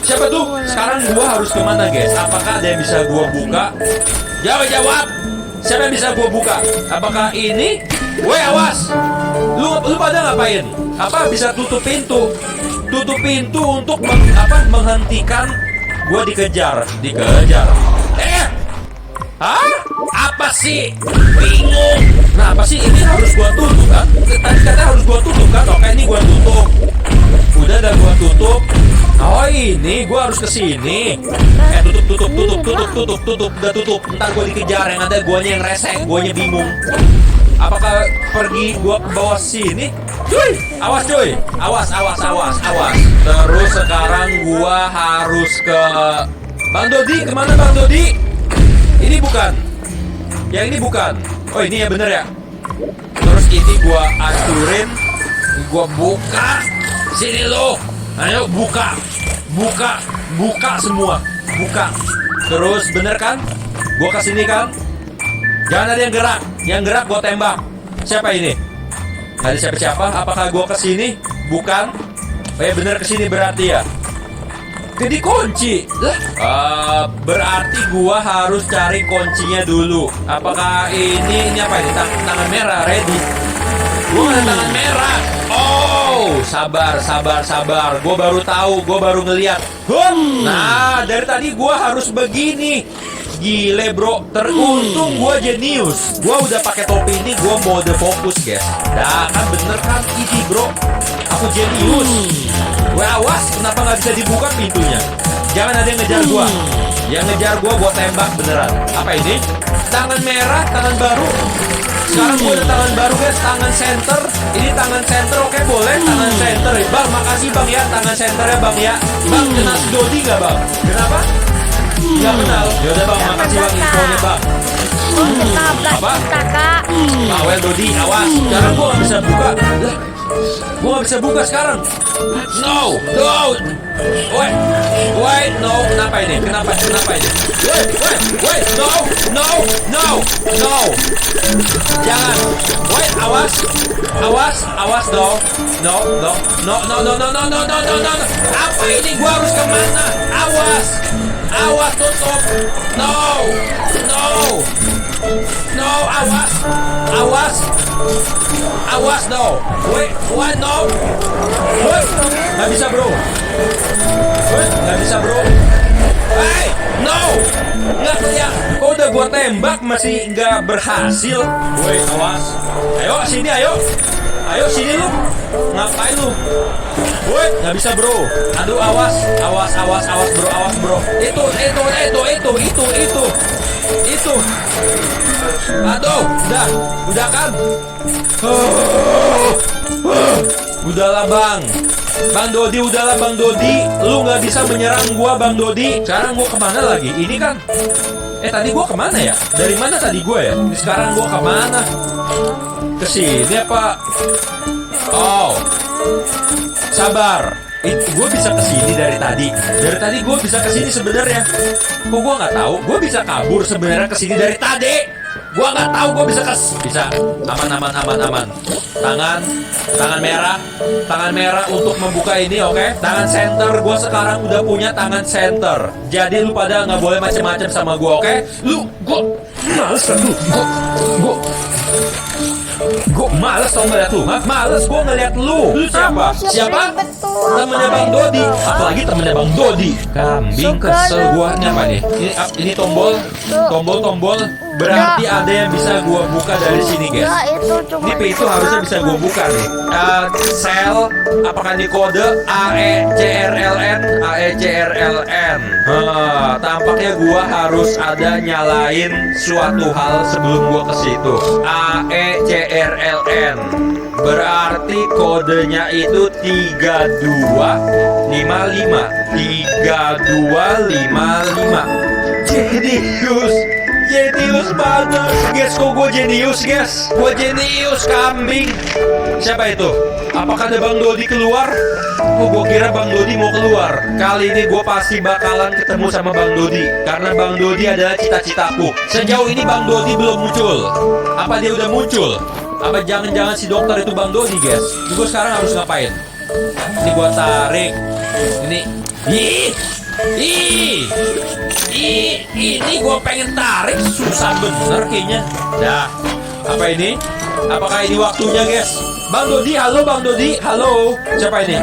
[SPEAKER 6] Siapa tuh? Sekarang gua harus kemana guys? Apakah ada yang bisa gua buka? Jawab. Siapa yang bisa gua buka? Apakah ini? Woi awas! Lu pada ngapain? Apa bisa tutup pintu? Tutup pintu untuk menghentikan gua dikejar. Hah? Apa sih? Bingung. Nah, apa sih ini harus gua tutup kan? Tadi katanya harus gua tutup kan? Oke, ini gua tutup. Udah gua tutup. Oh, ini gua harus kesini. Tutup. Udah tutup. Ntar gua dikejar, yang ada guanya yang resek, guanya bingung. Apakah pergi gua ke bawah sini? Cuy, awas. Terus sekarang gua harus ke Bang Dodi. Kemana Bang Dodi? Ini bukan. Yang ini bukan. Oh ini ya bener ya. Terus ini gua hancurin. Gua buka. Sini lo. Ayo buka. Buka semua. Buka. Terus bener kan? Gua kesini kan? Jangan ada yang gerak. Yang gerak gua tembak. Siapa ini? Nggak ada siapa-siapa. Apakah gua kesini? Bukan. Bener kesini berarti ya. Jadi kunci lah. Berarti gua harus cari kuncinya dulu. Apakah ini apa ini? Tangan merah ready. Gua ada tangan merah. Oh, sabar. Gua baru tahu, gua baru ngeliat. Nah, dari tadi gua harus begini. Gile bro, teruntung gua jenius. Gua udah pakai topi ini, gua mode fokus guys. Nah kan bener kan ini bro, aku jenius. Wah awas, kenapa nggak bisa dibuka pintunya? Jangan ada yang ngejar gua. Yang ngejar gua tembak beneran. Apa ini? Tangan merah, tangan baru. Sekarang gua ada tangan baru guys, tangan center. Ini tangan center, oke boleh tangan center. Bang, makasih bang ya, tangan centernya bang ya. Bang, kenal si Dodi nggak bang? Kenapa? Gak kenal. Yaudah bang, makasih bang infonya bang. Apa? Bawel Dodi, awas. Sekarang gua gak bisa buka. Lah, gua gak bisa buka sekarang. No. Wait, no. Kenapa ini? Kenapa ini? Wait, no. Jangan. Wait, awas, no. Apa ini? Gua harus kemana? Awas, tutup. No, awas, no. Wait, what, no. Wait, nggak bisa bro. Hey, no. Nggak kelihatan. Kok udah gua tembak masih nggak berhasil. Wait, awas. Ayo sini, ayo sini lu. Ngapain lu? Woi, nggak bisa bro. Aduh, awas bro. Itu. Aduh, udah kan? Udahlah bang. Bang Dodi, lu nggak bisa menyerang gua bang Dodi. Sekarang gua kemana lagi? Ini kan? Tadi gua kemana ya? Dari mana tadi gua ya? Sekarang gua kemana? Kesini apa? Oh, sabar. Gue bisa kesini dari tadi. Dari tadi gue bisa kesini sebenarnya. Kok gue nggak tahu? Gue bisa kabur sebenarnya kesini dari tadi. Gue nggak tahu gue bisa bisa. Aman. Tangan merah untuk membuka ini, oke? Tangan center. Gue sekarang udah punya tangan center. Jadi lu pada nggak boleh macam-macam sama gue, oke? Gue males kan lu. Gue males tau ngeliat lu, males gue ngeliat lu. Lu siapa? Temennya Bang Dodi. Apalagi temennya Bang Dodi. Kambing kesel gue. Ini apa nih? Ini tombol. Berarti ada yang bisa gue buka dari sini guys. Ini pintu harusnya bisa gue buka nih. Sel. Apakah ini kode AECRLN? Tampaknya gue harus ada nyalain suatu hal sebelum gue ke situ. AECRLN. Berarti kodenya itu 3255. Jenius banget guys. Kok gue jenius guys? Gue jenius kambing. Siapa itu? Apakah ada Bang Dodi keluar? Oh, gue kira Bang Dodi mau keluar. Kali ini gue pasti bakalan ketemu sama Bang Dodi. Karena Bang Dodi adalah cita-citaku. Sejauh ini Bang Dodi belum muncul. Apa dia udah muncul? Apa jangan-jangan si dokter itu Bang Dodi guys? Gue sekarang harus ngapain? Ini gue tarik. Ini gue pengen tarik. Susah bener kayaknya. Dah. Apa ini? Apakah ini waktunya guys? Bang Dodi, halo Bang Dodi. Halo. Siapa ini?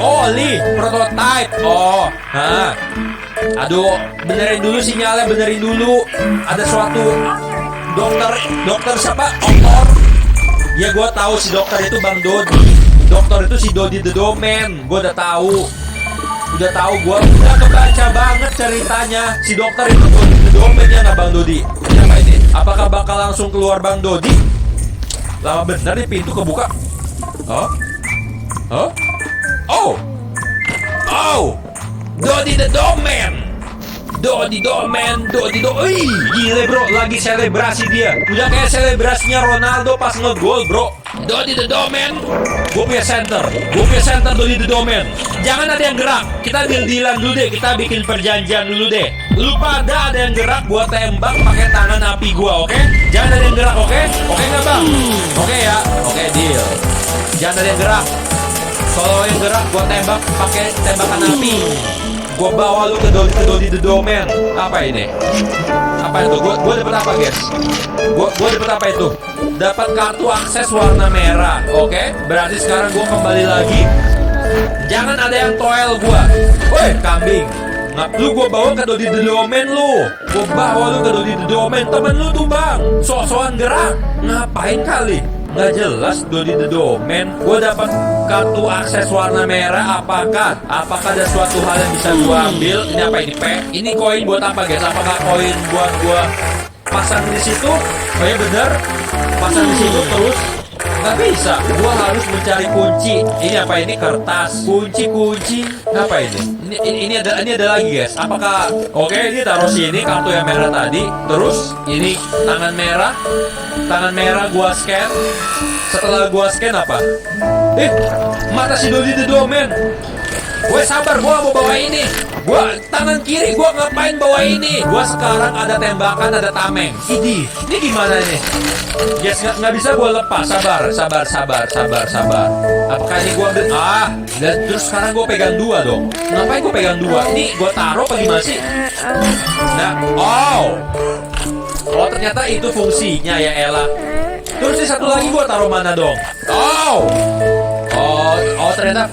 [SPEAKER 6] Oh, Li, prototype. Oh, aduh, benerin dulu sinyalnya, benerin dulu. Ada suatu dokter siapa? Dokter. Ya gue tahu si dokter itu Bang Dodi. Dokter itu si Dodi the Domain. Gue udah tahu. Gue udah kebaca banget ceritanya. Si dokter itu Dodi the Domain ya nggak Bang Dodi? Siapa ini? Apakah bakal langsung keluar Bang Dodi? Lama bener nih pintu kebuka. Oh, Dodi the Domain. Wih, gile bro, lagi selebrasi dia. Udah kayak selebrasinya Ronaldo pas ngegol bro. Dodi the Doorman. Gue punya center Dodi the Doorman. Jangan ada yang gerak. Kita deal-dealan dulu deh. Kita bikin perjanjian dulu deh. Lu pada ada yang gerak, gua tembak pakai tangan api gua, oke? Jangan ada yang gerak, oke? Oke nggak bang? Oke ya, oke deal. Jangan ada yang gerak. Kalau yang gerak, gua tembak pakai tembakan api. Gua bawa lu ke Dodi the Doorman. Apa ini? Apa itu? Gua dapat apa, guys? Gua dapat apa itu? Dapat kartu akses warna merah. Oke? Berarti sekarang gua kembali lagi. Jangan ada yang toel gua. Woi, kambing. Lu gua bawa ke Dodi the Doorman lu. Gua bawa lu ke Dodi the Doorman. Temen lu tuh, Bang. Sok-sokan gerak. Ngapain kali? Nggak jelas Dodi the Doorman. Gua dapat kartu akses warna merah. Apakah ada suatu hal yang bisa gua ambil? Ini apa ini, P? Ini koin buat apa, guys? Apakah koin buat gua pasang di situ? Oh ya bener. Pasang di situ terus. Nggak bisa. Gua harus mencari kunci. Ini apa ini? Kertas. Kunci. Apa ini? Ini ada lagi, guys. Apakah oke, ini taruh sini kartu yang merah tadi. Terus ini tangan merah gua scan. Setelah gua scan apa? Mata si Dodi the Doorman. Gue sabar, gua mau bawa ini. Gua tangan kiri gua ngapain bawa ini? Gua sekarang ada tembakan, ada tameng. Ini gimana ini? Yes, nggak bisa gua lepas. Sabar. Apakah ini gua ambil? Dan terus sekarang gua pegang dua dong. Ngapain gua pegang dua? Ini gua taruh apa gimana sih? Nah, oh ternyata itu fungsinya ya Ella. Terus ini satu lagi gua taruh mana dong? Oh ternyata.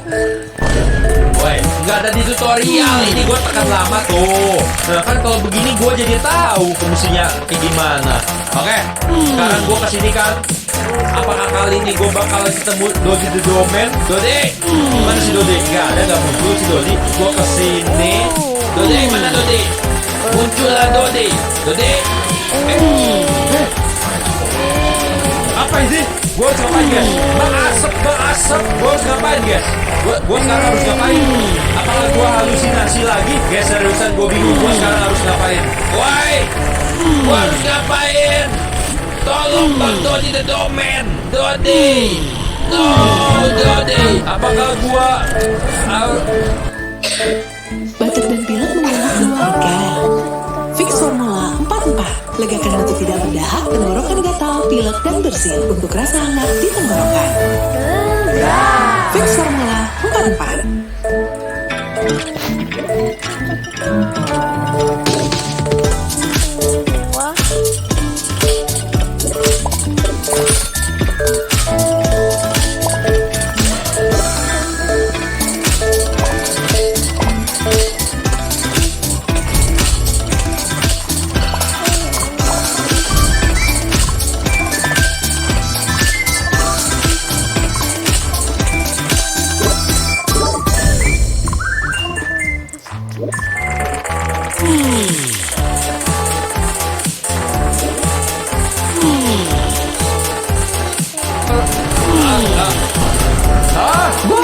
[SPEAKER 6] Woi, nggak ada di tutorial. Ini gue tekan lama tuh. Nah kan kalau begini gue jadi tahu fungsinya kayak gimana. Oke, sekarang gue kesini kan. Apakah kali ini gue bakal ketemu Dodi the Doorman? Dodi, mana si Dodi? Nggak muncul si Dodi. Gue kesini. Dodi, mana Dodi? Muncullah Dodi. Apa ini? Gue harus ngapain, guys? Bang asap. Gue harus ngapain, guys? Gue sekarang harus ngapain? Apakah gue halusinasi lagi? Guys, seriusan gue bingung. Gue sekarang harus ngapain? Woi, gue harus ngapain? Tolong Bang Dodi the Doorman. Dodi. Apakah gue
[SPEAKER 4] Batuk dan pilek mengganggu keluarga. Fix Formula 44. Legakan batuk tidak berdahak, tenggorokan gatal, pilek dan bersin untuk rasa hangat di tenggorokan. Fix Formula 44.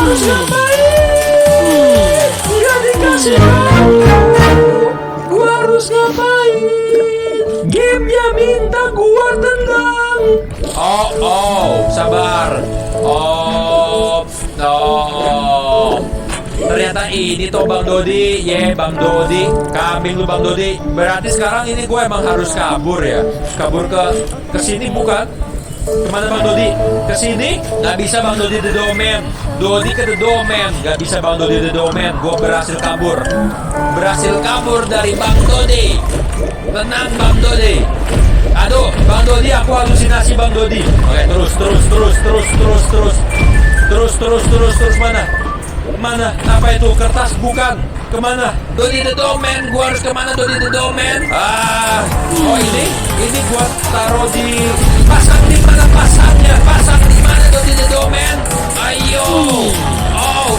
[SPEAKER 6] harus ngapain? Gak dikasih tahu. Gua harus ngapain? Gamenya minta gua tendang. Sabar. Ternyata ini tuh Bang Dodi. Bang Dodi. Kambing lu Bang Dodi. Berarti sekarang ini gue emang harus kabur ya. Kabur ke sini bukan? Kemana Bang Dodi? Ke sini? Nggak bisa Bang Dodi the Doorman. Dodi ke the Doorman. Nggak bisa Bang Dodi the Doorman. Gue berhasil kabur. Berhasil kabur dari Bang Dodi. Tenang Bang Dodi. Aduh, Bang Dodi, aku halusinasi Bang Dodi. Oke, terus mana? Mana? Apa itu? Kertas bukan? Kemana? Dodi the Doorman. Gua harus kemana Dodi the Doorman? Ini gua taruh di. Pasang di mana pasangnya? Pasang di mana Dodi the Doorman? Ayo.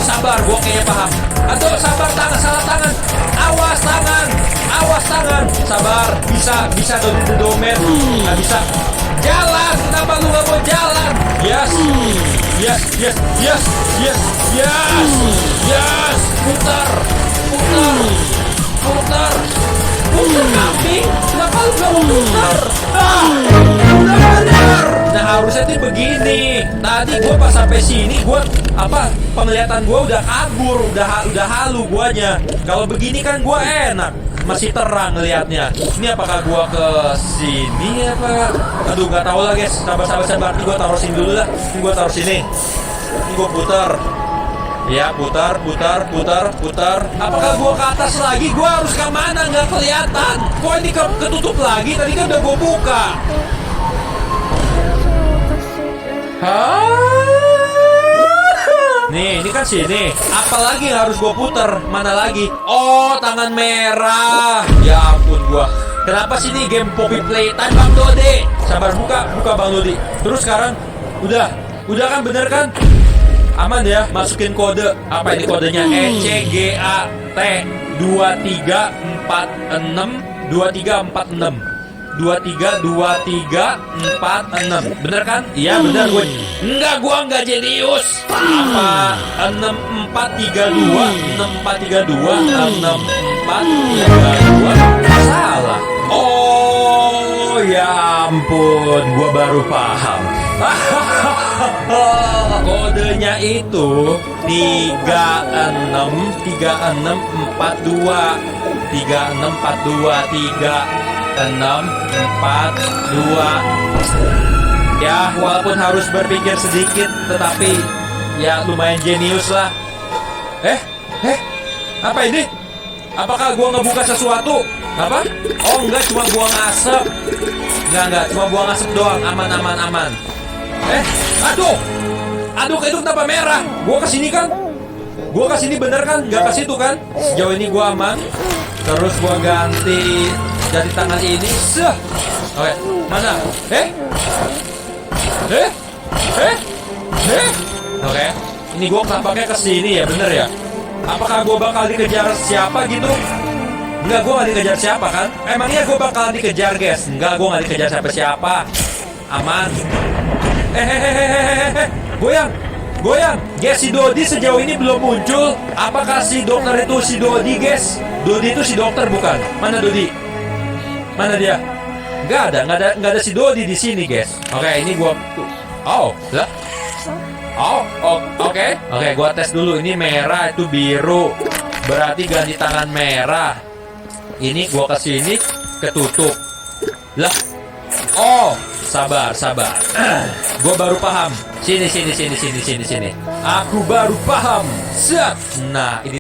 [SPEAKER 6] Sabar, gua kayaknya paham. Aduh, sabar, salah tangan. Awas tangan. Sabar, bisa Dodi the Doorman. Nggak bisa. Jalan, kenapa lu nggak mau jalan? Yes. Putar kambing. Kenapa lu nggak mau putar? Udah bener. Nah, harusnya tuh begini. Tadi gue pas sampai sini, penglihatan gue udah kabur, udah halu guanya. Kalau begini kan gue enak, masih terang ngelihatnya. Ini apakah gue ke sini apa? Aduh, nggak tahu lah guys. Sabar. Ini gue taruh sini dulu lah. Ini gue taruh sini. Ini gue putar. Ya, putar. Apakah gua ke atas lagi? Gua harus ke mana? Nggak kelihatan. Kok ini ketutup lagi? Tadi kan udah gua buka. Nih, ini kan sini. Apalagi yang harus gua putar? Mana lagi? Oh, tangan merah. Ya ampun gua. Kenapa sini game Poppy Playtime, Bang Dodi? Sabar, buka Bang Dodi. Terus sekarang udah kan, bener kan? Aman ya, masukin kode. Apa ini kodenya? ECGAT 2346 bener kan? Iya bener gue. Gua enggak jenius. Apa? 6432 salah. Oh ya ampun, gua baru paham. Kodenya itu 3642 Ya, walaupun harus berpikir sedikit, tetapi ya lumayan jenius lah. Apa ini? Apakah gua ngebuka sesuatu? Apa? Oh enggak, cuma gua ngasep. Enggak, cuma gua ngasep doang. Aman. Aduh, itu kenapa merah? Gua kesini kan? Gua kesini bener kan? Nggak ke situ kan? Sejauh ini gua aman. Terus gua ganti jari tangan ini. Oke, mana? Oke, ini gua tampaknya kesini ya, bener ya? Apakah gua bakal dikejar siapa gitu? Enggak, gua nggak dikejar siapa kan? Emangnya gua bakal dikejar, guys? Enggak, gua nggak dikejar siapa-siapa. Aman. Goyang. Guys, si Dodi sejauh ini belum muncul. Apakah si dokter itu si Dodi, guys? Dodi itu si dokter bukan? Mana Dodi? Mana dia? Nggak ada si Dodi di sini, guys. Oke, ini gua. Oke, gua tes dulu. Ini merah, itu biru. Berarti ganti tangan merah. Ini gua kesini ketutup. Lah. Oh, sabar. Gua baru paham. Sini. Aku baru paham. Set. Nah, ini